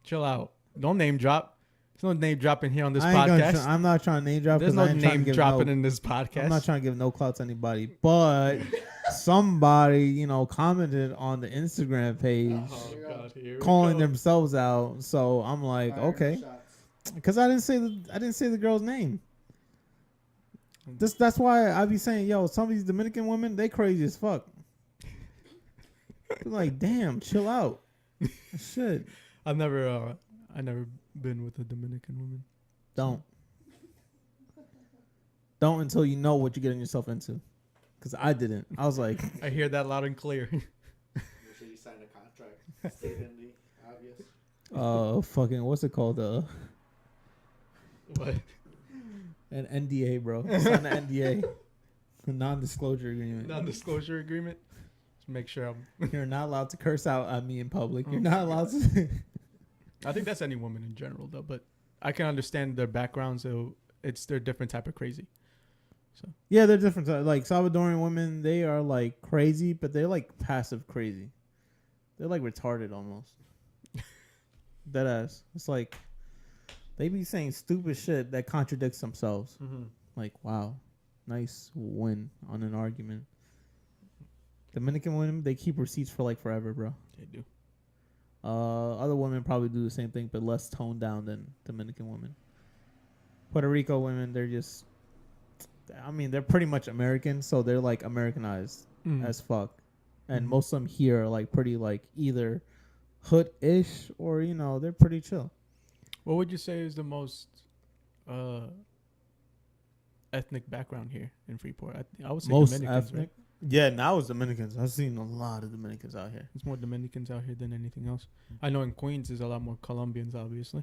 Chill out. Don't name drop. There's no name dropping here on this podcast.
I'm not trying to name drop.
There's no name dropping in this podcast.
I'm not trying to give no clout to anybody, but somebody, commented on the Instagram page calling themselves out. So I'm like, okay, because I didn't say the girl's name. That's why I be saying, yo, some of these Dominican women, they crazy as fuck. Like, damn, chill out. Shit.
I never been with a Dominican woman.
Don't until you know what you're getting yourself into. Because I didn't. I was like,
I hear that loud and clear.
Make sure you sign a contract. Stating the obvious.
Fucking, what's it called?
What?
An NDA, bro. Sign an NDA. A non-disclosure agreement.
Non-disclosure agreement. Just make sure
You're not allowed to curse out at me in public. You're not allowed to.
I think that's any woman in general, though. But I can understand their background, so they're different type of crazy. So
yeah, they're different. Like Salvadorian women, they are like crazy, but they're like passive crazy. They're like retarded almost. Deadass. It's like they be saying stupid shit that contradicts themselves.
Mm-hmm.
Like, wow, nice win on an argument. Dominican women, they keep receipts for like forever, bro.
They do.
Other women probably do the same thing, but less toned down than Dominican women. Puerto Rico women, they're pretty much American, so they're like Americanized as fuck. And most of them here are like pretty like either hood-ish or, they're pretty chill.
What would you say is the most ethnic background here in Freeport? I would say
most
Dominicans,
ethnic.
right?
Yeah, now it's Dominicans. I've seen a lot of Dominicans out here.
There's more Dominicans out here than anything else. I know in Queens there's a lot more Colombians, obviously,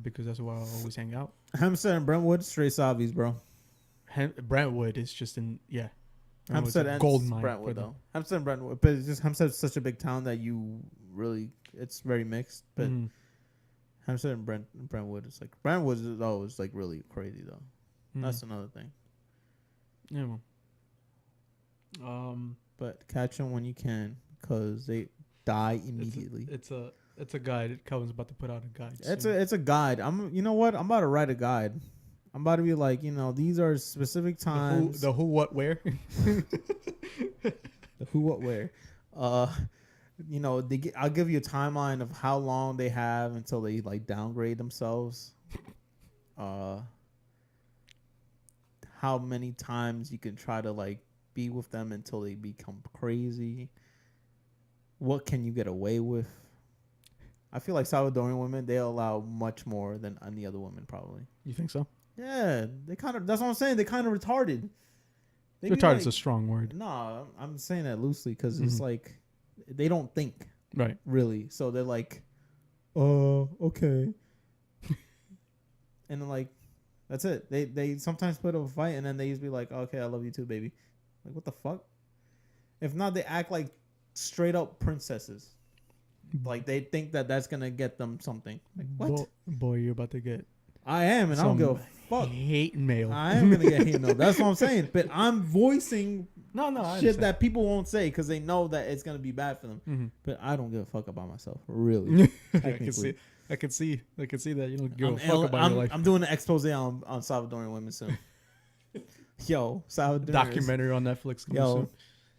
because that's where I always hang out.
Hempstead and Brentwood, straight Salvies, bro.
Brentwood is just
Hempstead and
gold mine
Brentwood, though. Hempstead and Brentwood. But it's just Hempstead's such a big town that it's very mixed. But Hempstead and Brentwood is like, Brentwood is like really crazy, though. That's another thing.
Yeah, well.
But catch them when you can, because they die immediately.
It's a guide. Kelvin's about to put out a guide.
It's a guide. You know what? I'm about to write a guide. I'm about to be like, these are specific times.
The who, what, where.
The who, what, where. I'll give you a timeline of how long they have until they like downgrade themselves. How many times you can try to like be with them until they become crazy. what can you get away with? I feel like Salvadorian women, they allow much more than any other women probably.
You think so?
Yeah, they kind of. That's what I'm saying. They kind of retarded. They be
Retarded's a
like,
strong word.
no, I'm saying that loosely because it's like they don't think
Right.
really. So they're like, oh, okay. And then like, that's it. They sometimes put up a fight and then they used to be like, okay, I love you too, baby. Like, what the fuck? If not, they act like straight up princesses. Like they think that that's gonna get them something. Like what?
Boy, you're about to get.
I am, and I don't give a fuck.
Hate mail.
I am gonna get hate mail. That's what I'm saying. But I'm voicing
I
shit that people won't say because they know that it's gonna be bad for them.
Mm-hmm.
But I don't give a fuck about myself, really.
I can see that you don't give a fuck about your life.
I'm doing an expose on Salvadorian women soon. Yo, Salvadorian
Documentary on Netflix.
Yo,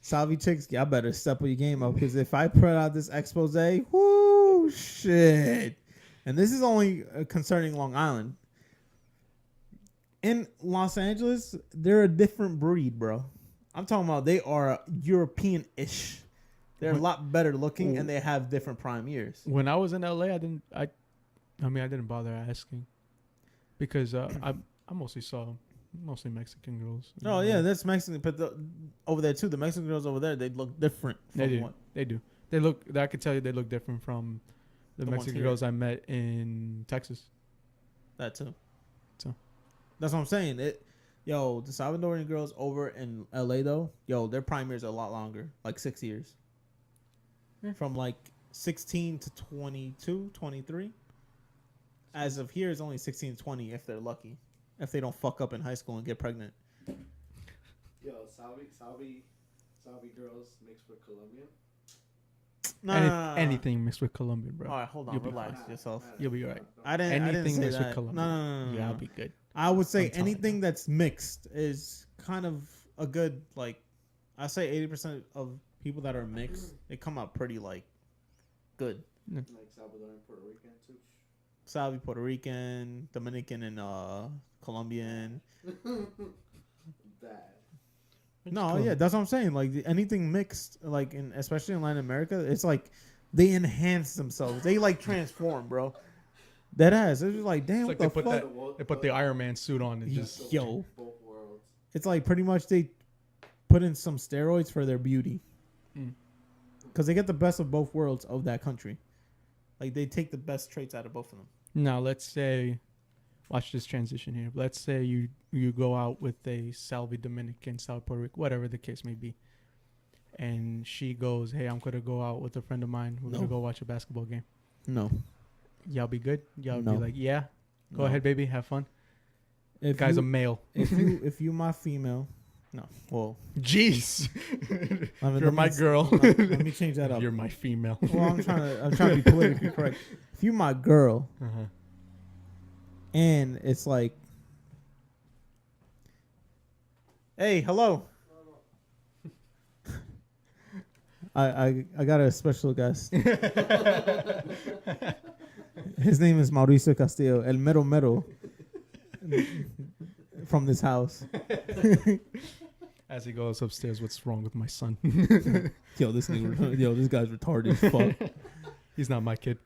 Salvi chicks, y'all better step your game up because if I put out this expose, whoo, shit. And this is only concerning Long Island. In Los Angeles, they're a different breed, bro. I'm talking about they are European-ish. They're a lot better looking and they have different prime years.
When I was in LA, I didn't bother asking because I mostly saw Mexican girls.
Oh yeah, that's Mexican. But over there too, the Mexican girls over there, they look different.
They do. They look. I could tell you, they look different from the Mexican girls I met in Texas.
That too.
So
that's what I'm saying. The Salvadorian girls over in LA though, their prime years are a lot longer, like 6 years. Yeah. From like 16 to 22, 23. As of here, it's only 16 to 20 if they're lucky. If they don't fuck up in high school and get pregnant.
Yo, Salvi girls mixed with Colombian.
Anything mixed with Colombian, bro.
All right, hold on, relax yourself.
You'll be all right.
I didn't say
mixed
that.
with Colombian.
No.
Yeah, I'll be good.
I would say anything that's mixed is kind of a good, like, I say 80% of people that are mixed, they come out pretty, like, good.
Like Salvadorian, Puerto Rican, too.
Salvi, Puerto Rican, Dominican, and Colombian.
Bad.
No, yeah, that's what I'm saying. Like, anything mixed, like, especially in Latin America, it's like they enhance themselves. They, like, transform, bro. That ass. It's just like, damn,
it's
what
like
the fuck?
They put the Iron Man suit on and just...
Yo.
Both worlds.
It's like pretty much they put in some steroids for their beauty. Because they get the best of both worlds of that country. Like, they take the best traits out of both of them.
Now, let's say... Watch this transition here. Let's say you go out with a Salvi Dominican, South Puerto Rico, whatever the case may be. And she goes, hey, I'm going to go out with a friend of mine. We're going to go watch a basketball game.
No.
Y'all be good? Y'all be like, yeah, go
No.
ahead, baby, have fun.
If
Guy's
you,
a male.
if you my female, no. Well,
Jeez, you're my
me,
girl.
Let me change that up.
You're my female.
Well, I'm trying to be politically correct. If you my girl, and it's like, hey, hello. I got a special guest. His name is Mauricio Castillo, El Mero Mero, from this house.
As he goes upstairs, what's wrong with my son?
This guy's retarded as fuck.
He's not my kid.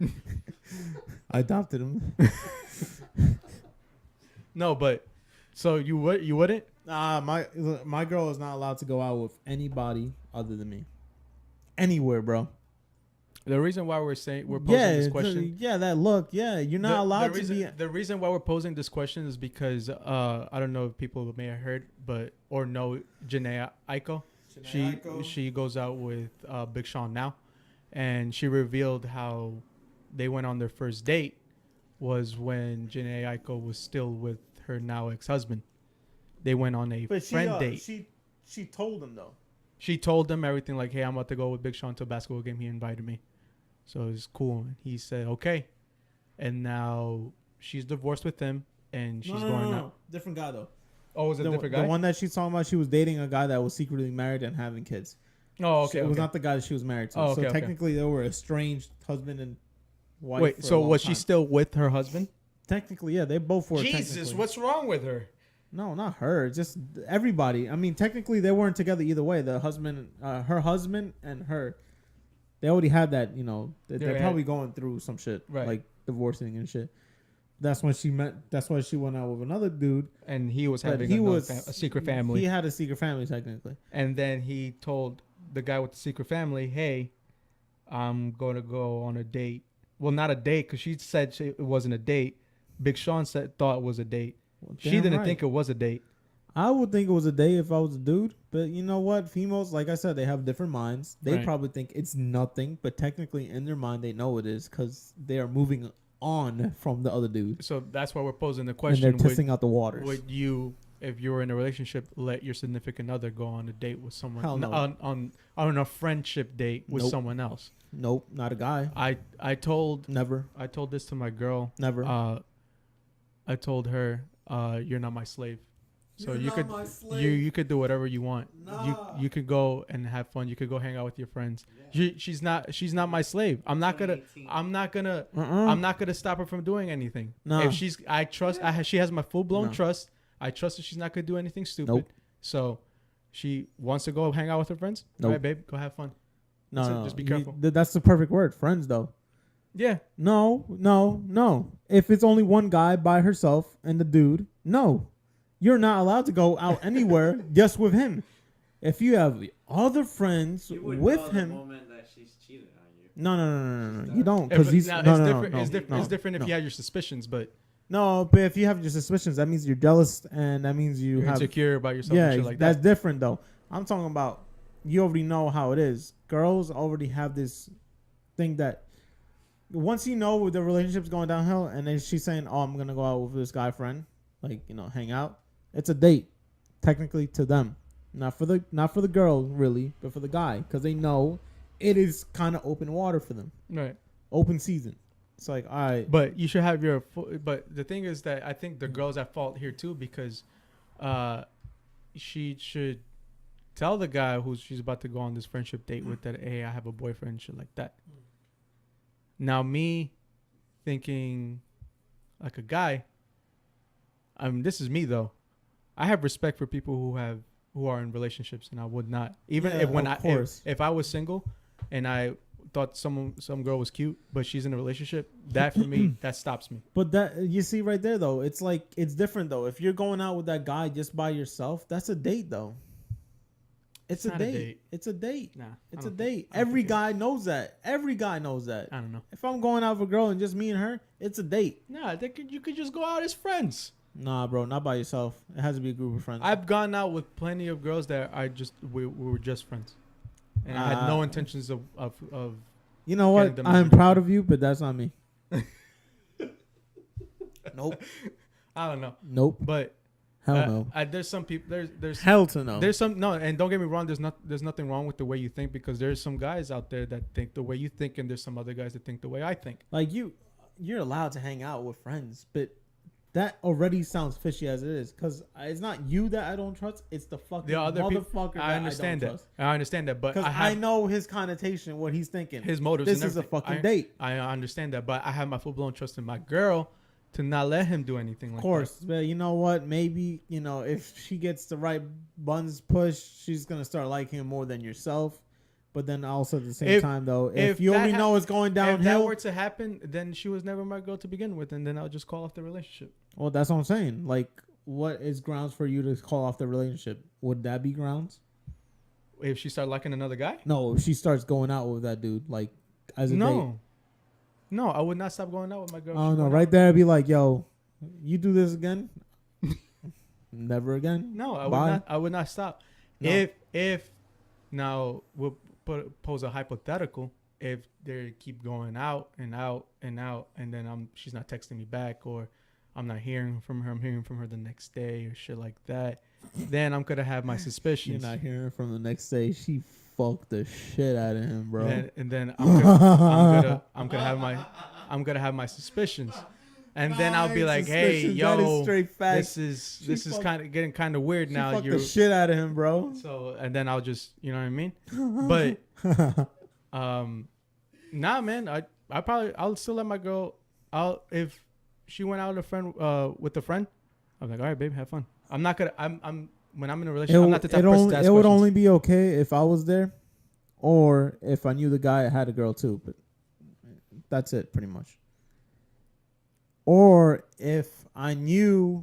I adopted him.
No, but so you wouldn't?
My girl is not allowed to go out with anybody other than me. Anywhere, bro.
The reason why we're posing this question.
That look. Yeah, you're not allowed to be.
The reason why we're posing this question is because I don't know if people may have heard, or know Jenaya Aiko. She goes out with Big Sean now, and she revealed how they went on their first date was when Jenaya Aiko was still with her now ex-husband. They went on a friend date.
She told him though.
She told them everything like, hey, I'm about to go with Big Sean to a basketball game. He invited me. So it's cool. And he said, okay. And now she's divorced with him and she's going out.
Different guy though.
Oh, was it a different guy?
The one that she's talking about, she was dating a guy that was secretly married and having kids.
Oh, okay.
It was not the guy that she was married to.
Oh, okay,
so technically they were estranged husband and wife.
Wait, so was she still with her husband?
Technically, yeah. They both were.
Jesus, what's wrong with her?
No, not her. Just everybody. I mean, technically, they weren't together either way. The husband, her husband, and her, they already had that. You know, they're
Yeah.
probably going through some shit,
Right.
like divorcing and shit. That's when she met. That's why she went out with another dude.
And he was
But
having
he
another
was
a secret family.
He had a secret family technically.
And then he told the guy with the secret family, "Hey, I'm going to go on a date." Well, not a date, because she said it wasn't a date. Big Sean thought it was a date.
Well,
She
damn
didn't
right.
think it was a date.
I would think it was a date if I was a dude, but you know what? Females, like I said, they have different minds. They
Right.
probably think it's nothing, but technically in their mind, they know it is because they are moving on from the other dude.
So that's why we're posing the
And
question:
they're testing out the waters.
would you, if you were in a relationship, let your significant other go on a date with someone
Hell no.
on a friendship date with
Nope.
someone else?
Nope, not a guy.
I told
Never,
this to my girl.
never.
I told her, "You're not my slave." So
You're
you
not
could
my slave.
you could do whatever you want.
Nah.
You could go and have fun. You could go hang out with your friends. She's not my slave. I'm not gonna stop her from doing anything.
Nah.
If she has my full blown
No.
trust. I trust that she's not gonna do anything stupid.
Nope.
So she wants to go hang out with her friends.
Nope.
All right, babe, go have fun.
No,
That's it.
no,
Just be
you-
careful.
that's the perfect word. Friends, though.
Yeah.
No. If it's only one guy by herself and the dude, no. You're not allowed to go out anywhere just with him. If you have other friends
You would
with
know
him,
the moment that she's cheated on you.
no. You don't, because he's
Now,
no.
It's different if you have your suspicions, but
No, but if you have your suspicions, that means you're jealous, and that means you
you're
have.
insecure about yourself
Yeah,
and shit like
that's
that.
different though. I'm talking about you already know how it is. Girls already have this thing that once you know the relationship's going downhill, and then she's saying, "Oh, I'm gonna go out with this guy friend, like hang out." It's a date, technically to them, not for the girl really, but for the guy, because they know it is kind of open water for them,
Right.
open season. It's like, all right,
But you should have your but the thing is that I think the girl's at fault here too, because she should tell the guy who she's about to go on this friendship date with that, hey, I have a boyfriend, shit like that. Now me thinking like a guy, I mean, this is me though. I have respect for people who are in relationships, and I would not even
Yeah,
if I was single and I thought some girl was cute, but she's in a relationship, that for me that stops me.
But that you see right there though, it's like it's different though. If you're going out with that guy just by yourself, that's a date though. It's a
not a
date.
date.
It's a date.
Nah,
It's
I
a
don't think-
date.
I don't
Every
think it
guy knows that. Every guy knows that.
I don't know.
If I'm going out with a girl and just me and her, it's a date.
Nah, you could just go out as friends.
Nah, bro, not by yourself. It has to be a group of friends.
I've gone out with plenty of girls that we were just friends, and I had no intentions of
You know
getting
what?
them
I'm
into
proud of you, but that's not me. Nope.
I don't know,
Nope.
but
Hell no.
there's some people there's
Hell to no.
there's some no, and don't get me wrong, there's nothing wrong with the way you think, because there's some guys out there that think the way you think, and there's some other guys that think the way I think.
Like you're allowed to hang out with friends, but that already sounds fishy as it is, because it's not you that I don't trust. It's the fucking
The other
motherfucker
I understand
that I don't
that.
trust.
I understand that, but
Because I know his connotation, what he's thinking.
his motives.
This
and
is a
everything.
fucking date.
I understand that, but I have my full blown trust in my girl to not let him do anything like
Of course, but you know what? Maybe if she gets the right buttons pushed, she's gonna start liking him more than yourself. But then also at the same time, though, if you already know it's going
that. If that
downhill,
were to happen, then she was never my girl to begin with, and then I'll just call off the relationship.
well, that's what I'm saying. Like, what is grounds for you to call off the relationship? Would that be grounds?
If she started liking another guy?
No, if she starts going out with that dude, like as a date.
No, I would not stop going out with my girl.
I don't know. Right there, I'd be like, "Yo, you do this again? Never again."
No, I would
Bye.
not. I would not stop.
No.
If now we'll pose a hypothetical. If they keep going out and out and out, and then she's not texting me back, or I'm not hearing from her, I'm hearing from her the next day or shit like that, then I'm gonna have my suspicions.
You're not hearing from the next day. She fucked the shit out of him, bro.
And then I'm gonna have my suspicions, and then I'll be like, hey,
Suspicions,
yo,
that is straight facts.
this is kind of getting kind of weird
She
now.
fucked the shit out of him, bro.
So, and then I'll just, you know what I mean? But nah, man, I'll still let my girl. If she went out with a friend, I'm like, all right, babe, have fun. I'm not gonna. I'm when I'm in a relationship, I'm not the type of person to ask
It would
questions.
only be okay if I was there, or if I knew the guy had a girl too. But that's it, pretty much. Or if I knew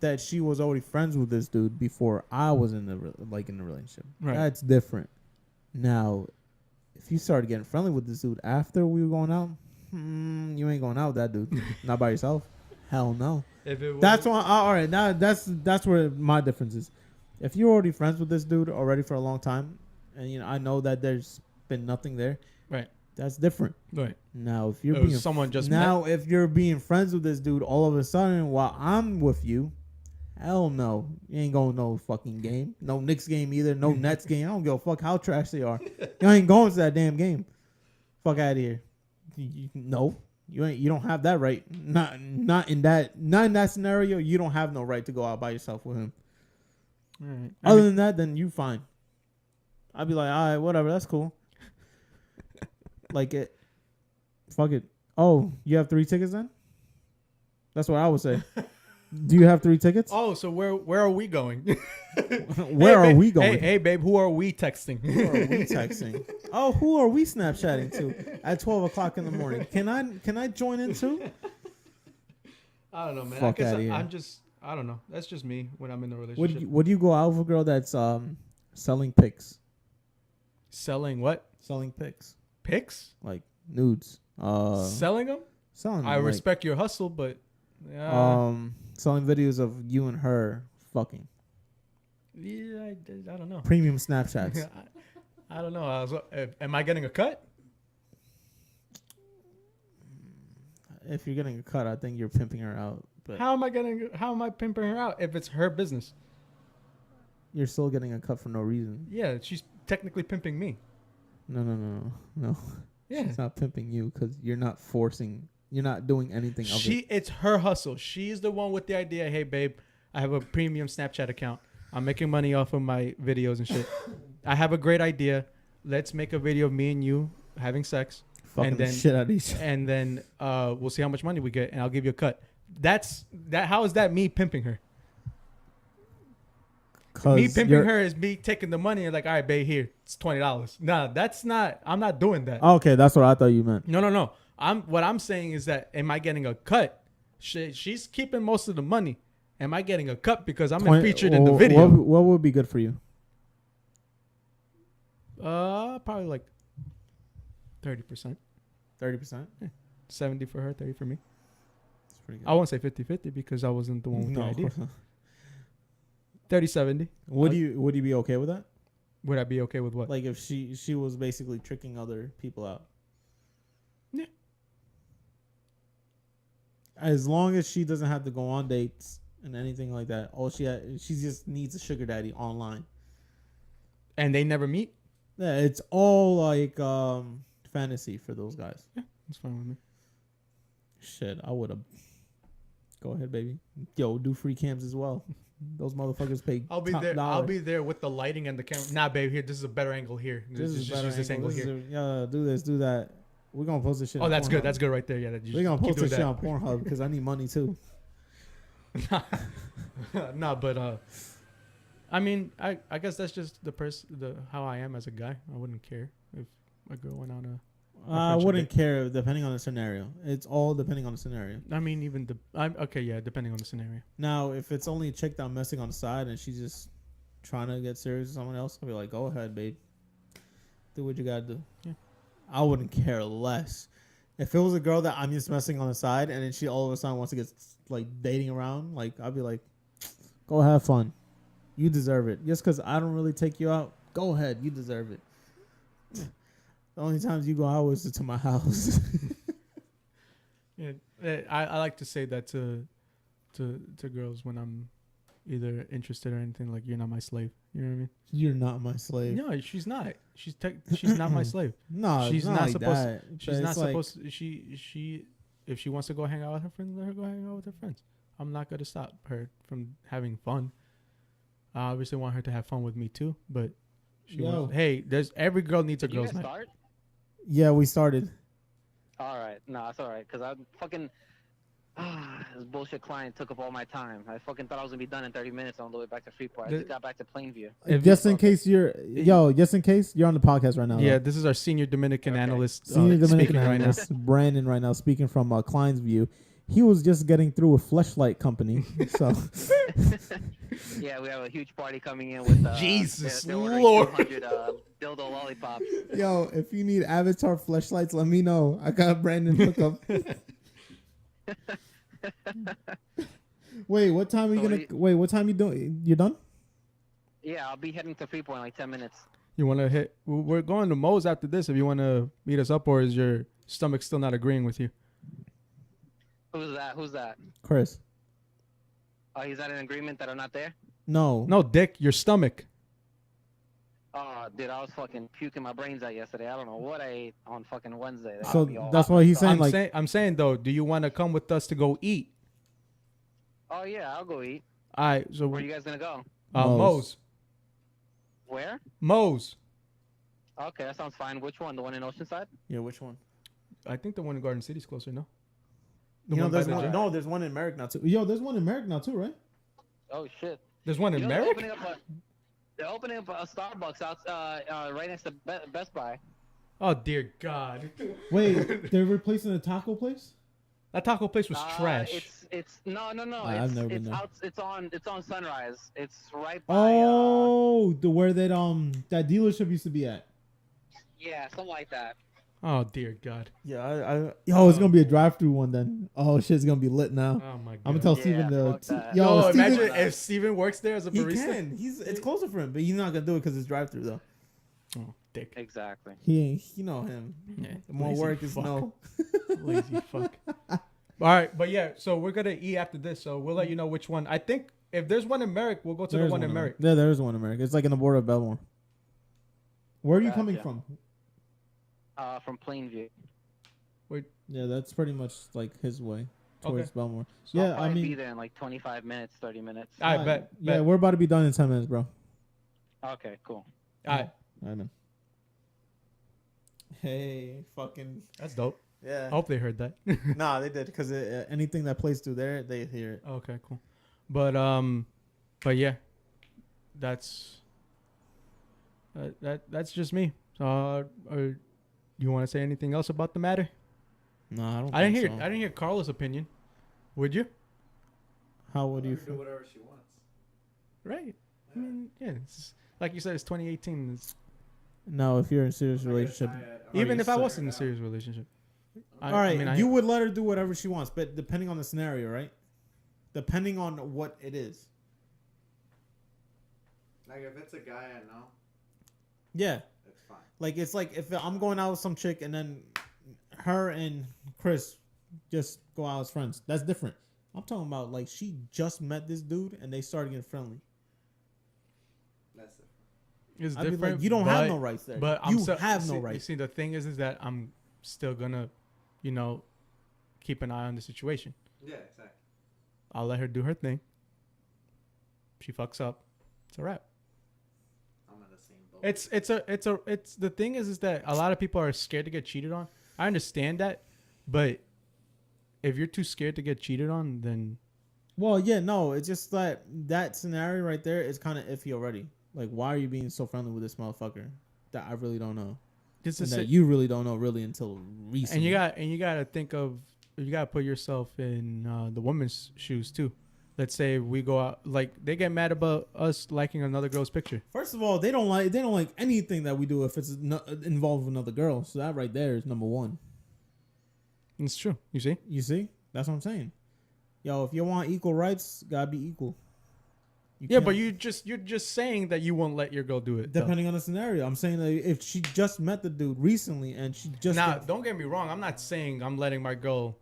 that she was already friends with this dude before I was in the relationship.
Right.
That's different. Now, if you started getting friendly with this dude after we were going out, you ain't going out with that dude. Not by yourself. Hell no. That's why. All right. Now that's where my difference is. If you're already friends with this dude already for a long time, and I know that there's been nothing there.
Right.
That's different.
Right.
Now, if you're if you're being friends with this dude all of a sudden while I'm with you, hell no. You ain't going to no fucking game. No Knicks game either. No Nets game. I don't give a fuck how trash they are. You ain't going to that damn game. Fuck out of here. No. You don't have that right. Not in that scenario. You don't have no right to go out by yourself with him.
All right.
Other than that, then you fine. I'd be like, all right, whatever. That's cool. Like it. Fuck it. Oh, you have 3 tickets then? That's what I would say. Do you have 3 tickets?
Oh, so where are we going?
Where are we going?
Hey, babe, who are we texting?
Who are we texting? Oh, who are we Snapchatting to at 12 o'clock in the morning? Can I join in too?
I don't know, man.
Fuck outta here.
I don't know. That's just me when I'm in a relationship.
Would you go out with a girl that's selling pics?
Selling what?
Selling pics.
Pics?
Like nudes.
Selling them?
Selling them.
I respect your hustle, but
selling videos of you and her fucking.
Yeah, I don't know.
Premium Snapchats.
I don't know. Am I getting a cut?
If you're getting a cut, I think you're pimping her out. But
How am I pimping her out if it's her business?
you're still getting a cut for no reason.
Yeah, she's technically pimping me.
No.
Yeah.
She's not pimping you because you're not forcing. You're not doing anything of it.
It's her hustle. She's the one with the idea. Hey, babe, I have a premium Snapchat account. I'm making money off of my videos and shit. I have a great idea. Let's make a video of me and you having sex.
Fucking the shit out of each other.
And then we'll see how much money we get, and I'll give you a cut. How is that me pimping her? Me pimping her is me taking the money and like, all right, babe, here, it's $20. Nah, that's not. I'm not doing that.
Okay, that's what I thought you meant.
No. What I'm saying is that, am I getting a cut? She's keeping most of the money. Am I getting a cut because I'm featured in the video?
What would be good for you?
Probably like 30%.
30%?
70 for her, 30 for me.
That's pretty good.
I won't say 50-50 because I wasn't the one with the idea. 30-70.
Would you be okay with that?
Would I be okay with what?
Like if she was basically tricking other people out?
Yeah.
As long as she doesn't have to go on dates and anything like that. She just needs a sugar daddy online.
And they never meet?
Yeah, it's all like fantasy for those guys.
Yeah, that's fine with me.
Shit, I would have. Go ahead, baby. Yo, do free cams as well. Those motherfuckers pay.
I'll be there. Dollar. I'll be there with the lighting and the camera. Nah, babe, here. This is a better angle here. Just use this angle here.
Do this, do that. We're gonna post this shit.
Oh, that's good. That's good right there. Yeah,
we're gonna post this shit on Pornhub because I need money too.
Nah, but I mean, I guess that's just how I am as a guy. I wouldn't care if a girl went on a.
I wouldn't care depending on the scenario. It's all depending on the scenario.
I mean, even depending on the scenario.
Now, if it's only a chick that I'm messing on the side and she's just trying to get serious with someone else, I'll be like, go ahead, babe. Do what you gotta do.
Yeah.
I wouldn't care less. If it was a girl that I'm just messing on the side and then she all of a sudden wants to get like dating around, like I'd be like, go have fun. You deserve it. Just because I don't really take you out, go ahead. You deserve it. The only times you go out is to my house.
Yeah, I like to say that to girls when I'm either interested or anything. Like, you're not my slave. You know what I mean?
You're not my slave.
No, she's not. She's not my slave.
No,
she's not
like
supposed.
that.
She's not supposed. She if she wants to go hang out with her friends, let her go hang out with her friends. I'm not gonna stop her from having fun. I obviously want her to have fun with me too, but every girl needs a girl's night.
Start?
Yeah, we started.
All right. No, it's all right. Because I'm fucking... This bullshit client took up all my time. I fucking thought I was gonna be done in 30 minutes on the way back to Freeport. I just got back to Plainview.
Just in case you're on the podcast right now.
Yeah,
though.
this is our Senior Dominican Analyst.
Senior Dominican
speaking
Analyst,
right now.
Brandon, right now speaking from Klein's View. He was just getting through a fleshlight company, so
Yeah, we have a huge party coming in with
Jesus
they're ordering
Lord.
200 dildo lollipops.
yo, if you need Avatar fleshlights, let me know. I got Brandon hook up. Wait, what time are you gonna? Wait, what time you doing? You done?
Yeah, I'll be heading to Freeport in like 10 minutes.
You want to hit? We're going to Moe's after this. If you want to meet us up, or is your stomach still not agreeing with you?
Who's that?
Chris.
Oh, he's not in agreement that I'm not there?
No.
No, Dick, your stomach.
Oh, dude, I was fucking puking my brains out yesterday. I don't know what I ate on fucking Wednesday. That
So
got me all
that's why he's saying
I'm saying though, do you want to come with us to go eat?
Oh, yeah, I'll go eat.
All right, so
Where are you guys going to go?
Moe's.
Where?
Moe's.
Okay, that sounds fine. Which one? The one in Oceanside?
Yeah, which one?
I think the one in Garden City's closer, no?
There's one in Merrick now too. Yo, there's one in Merrick now too, right?
Oh, shit.
There's one in Merrick?
They're opening up a Starbucks out right next to Best Buy.
Oh, dear God.
Wait, they're replacing the taco place?
That taco place was trash.
No.
I've never been there.
It's on Sunrise. It's right by.
Where that dealership used to be at.
Yeah, something like that.
Oh, dear God.
Yeah, it's gonna be a drive-through one then. Oh shit, it's gonna be lit now.
Oh my God.
I'm gonna tell Steven to.
Imagine if Steven works there as a barista.
He can. It's closer for him, but he's not gonna do it because it's drive-through though.
Oh, Dick.
Exactly.
You know him.
Yeah,
The more work is no.
Lazy fuck. All right, but yeah, so we're gonna eat after this, so we'll let you know which one. I think if there's one in Merrick, we'll go to the one in Merrick.
Yeah, there is one in Merrick. It's like in the border of Belmore. Where are you coming from?
From Plainview.
Yeah, that's pretty much like his way towards Belmore.
So I'll probably be there in like 25 minutes, 30 minutes.
I bet.
Yeah, we're about to be done in 10 minutes, bro.
Okay, cool.
All right.
I know. Hey, fucking.
That's dope.
Yeah.
I hope they heard that.
Nah, they did because anything that plays through there, they hear it.
Okay, cool. But yeah, that's just me. So, you want to say anything else about the matter?
No, I don't.
I didn't hear Carla's opinion. Would you?
How would you
do whatever she wants?
Right. I mean, yeah. Like you said, it's 2018.
No, if you're in a serious relationship,
Even if I wasn't in a serious relationship.
All right, you would let her do whatever she wants, but depending on the scenario, right? Depending on what it is.
Like if it's a guy I know.
Yeah.
It's fine.
Like it's like if I'm going out with some chick and then her and Chris just go out as friends. That's different. I'm talking about like she just met this dude and they started getting friendly.
That's different.
It's
I'd be
different.
like, you don't have no rights there.
But
you have no rights.
You see, the thing is that I'm still gonna, keep an eye on the situation.
Yeah, exactly.
I'll let her do her thing. She fucks up. It's a wrap.
I'm in the same boat.
It's the thing is that a lot of people are scared to get cheated on. I understand that, but if you're too scared to get cheated on, then
well, yeah, no, it's just that scenario right there is kind of iffy already. Like, why are you being so friendly with this motherfucker that I really don't know? That you really don't know really until recently.
And you gotta think of, you gotta put yourself in the woman's shoes too. Let's say we go out, like they get mad about us liking another girl's picture.
First of all, they don't like anything that we do if it's involved with another girl. So that right there is number one.
It's true. You see,
that's what I'm saying. Yo, if you want equal rights, gotta be equal.
But you're just saying that you won't let your girl do it.
Depending on the scenario, I'm saying that if she just met the dude recently and she just
don't get me wrong. I'm not saying I'm letting my girl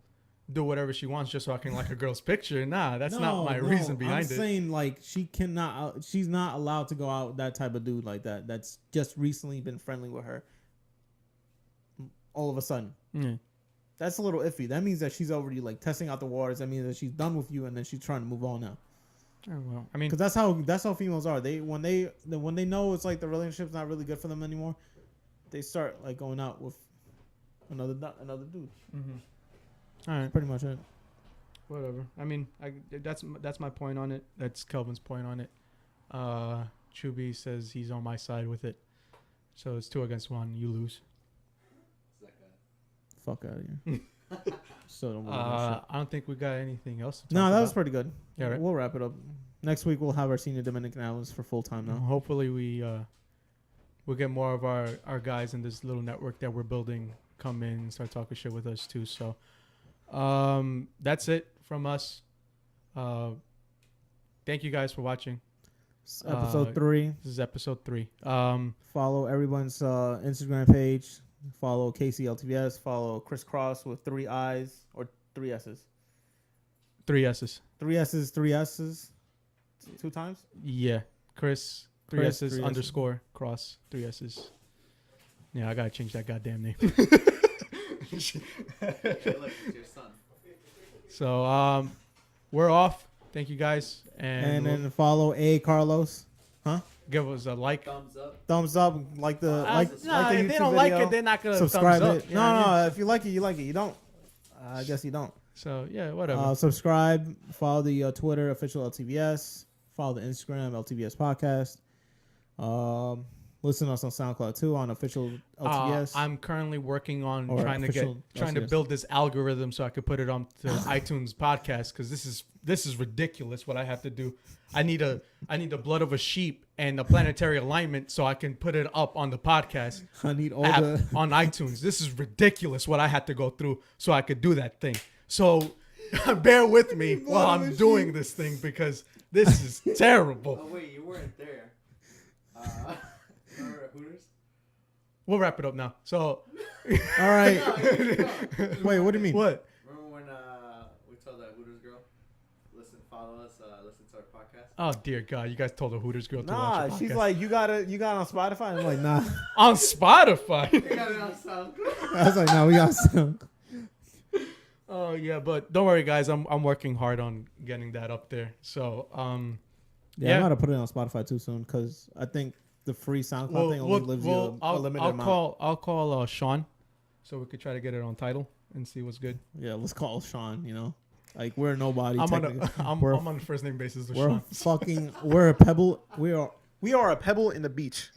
do whatever she wants just so I can like a girl's picture. Nah, that's not my reason behind it.
I'm saying like she's not allowed to go out with that type of dude like that. That's just recently been friendly with her. All of a sudden, that's a little iffy. That means that she's already like testing out the waters. That means that she's done with you and then she's trying to move on now.
Oh, well, I mean,
because that's how females are. When they know it's like the relationship's not really good for them anymore, they start like going out with another dude.
Mm-hmm. All right,
pretty much it.
whatever. I mean, that's my point on it. That's Kelvin's point on it. Chuby says he's on my side with it. So it's 2 against 1. You lose.
Fuck out of here. So don't believe that shit.
I don't think we got anything else.
No, that was pretty good.
Yeah, right.
We'll wrap it up. Next week we'll have our Senior Dominican Analyst for full time now.
Hopefully we'll get more of our guys in this little network that we're building come in and start talking shit with us too. So that's it from us. Thank you guys for watching.
Episode 3.
This is episode 3.
Follow everyone's Instagram page. Follow Casey LTVS. Follow Chris Cross with 3 I's or 3 S's.
3 S's.
3 S's. 3 S's. 2 times.
Yeah, Chris 3 S's underscore Cross 3 S's. Yeah, I gotta change that goddamn name. So we're off. Thank you guys, and
then follow Carlos. Huh?
Give us a like.
Thumbs up. Like the like the
if
YouTube
they don't
video.
like it, they're not gonna
subscribe
thumbs up.
it. No. If you like it, you like it. You don't. I guess you don't.
So yeah, whatever.
Subscribe. Follow the Twitter official LTVS. Follow the Instagram LTVS Podcast. Listen to us on SoundCloud too on official LTVS.
I'm currently working on trying to
LTVS.
build this algorithm so I could put it on to iTunes podcast because this is ridiculous what I have to do. I need the blood of a sheep and the planetary alignment so I can put it up on the podcast.
I need all
app
the
on iTunes. This is ridiculous what I had to go through so I could do that thing. So bear with me while I'm doing this thing because this is terrible.
Oh wait, you weren't there. Remember at Hooters?
We'll wrap it up now. So,
all right. Wait, what do you mean?
What?
Remember when we told that Hooters girl, follow us, listen to our podcast?
Oh dear God, you guys told a Hooters girl to watch
Nah,
your
she's
podcast.
like, you got it on Spotify. I'm like, nah.
On Spotify.
We got it on SoundCloud.
I was like, no, we got some.
Oh yeah, but don't worry, guys. I'm working hard on getting that up there. So
Yeah, I'm gonna put it on Spotify too soon because I think the free SoundCloud thing only lives you a limited amount.
I'll call Sean, so we could try to get it on Tidal and see what's good.
Yeah, let's call Sean. You know, like we're nobody.
I'm
we're
on a first name basis with
we're
Sean.
we're a pebble. We are a pebble in the beach.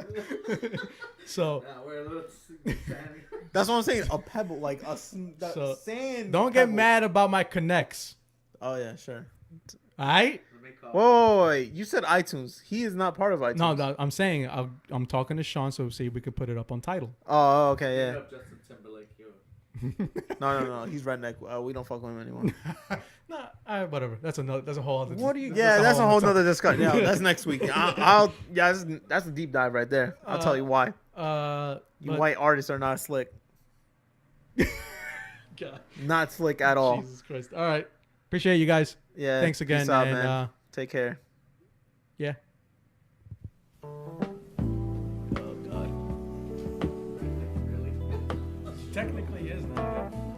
So
we're a little sandy.
That's what I'm saying. A pebble, like sand.
Don't get mad about my connects.
Oh yeah, sure.
All right.
Whoa, you said iTunes. He is not part of iTunes.
No, I'm saying I'm talking to Sean, so see if we could put it up on Tidal.
Oh, okay, yeah.
Justin Timberlake,
No. He's redneck. We don't fuck with him anymore.
Nah, whatever. That's a whole other.
What do you? Yeah, that's a whole nother discussion. Yeah, that's next week. That's a deep dive right there. I'll tell you why. You white artists are not slick.
God.
Not slick at all.
Jesus Christ. All right. Appreciate you guys.
Yeah.
Thanks again.
Peace out,
and,
man. Take care.
Yeah. Oh God.
Really?
Technically is now.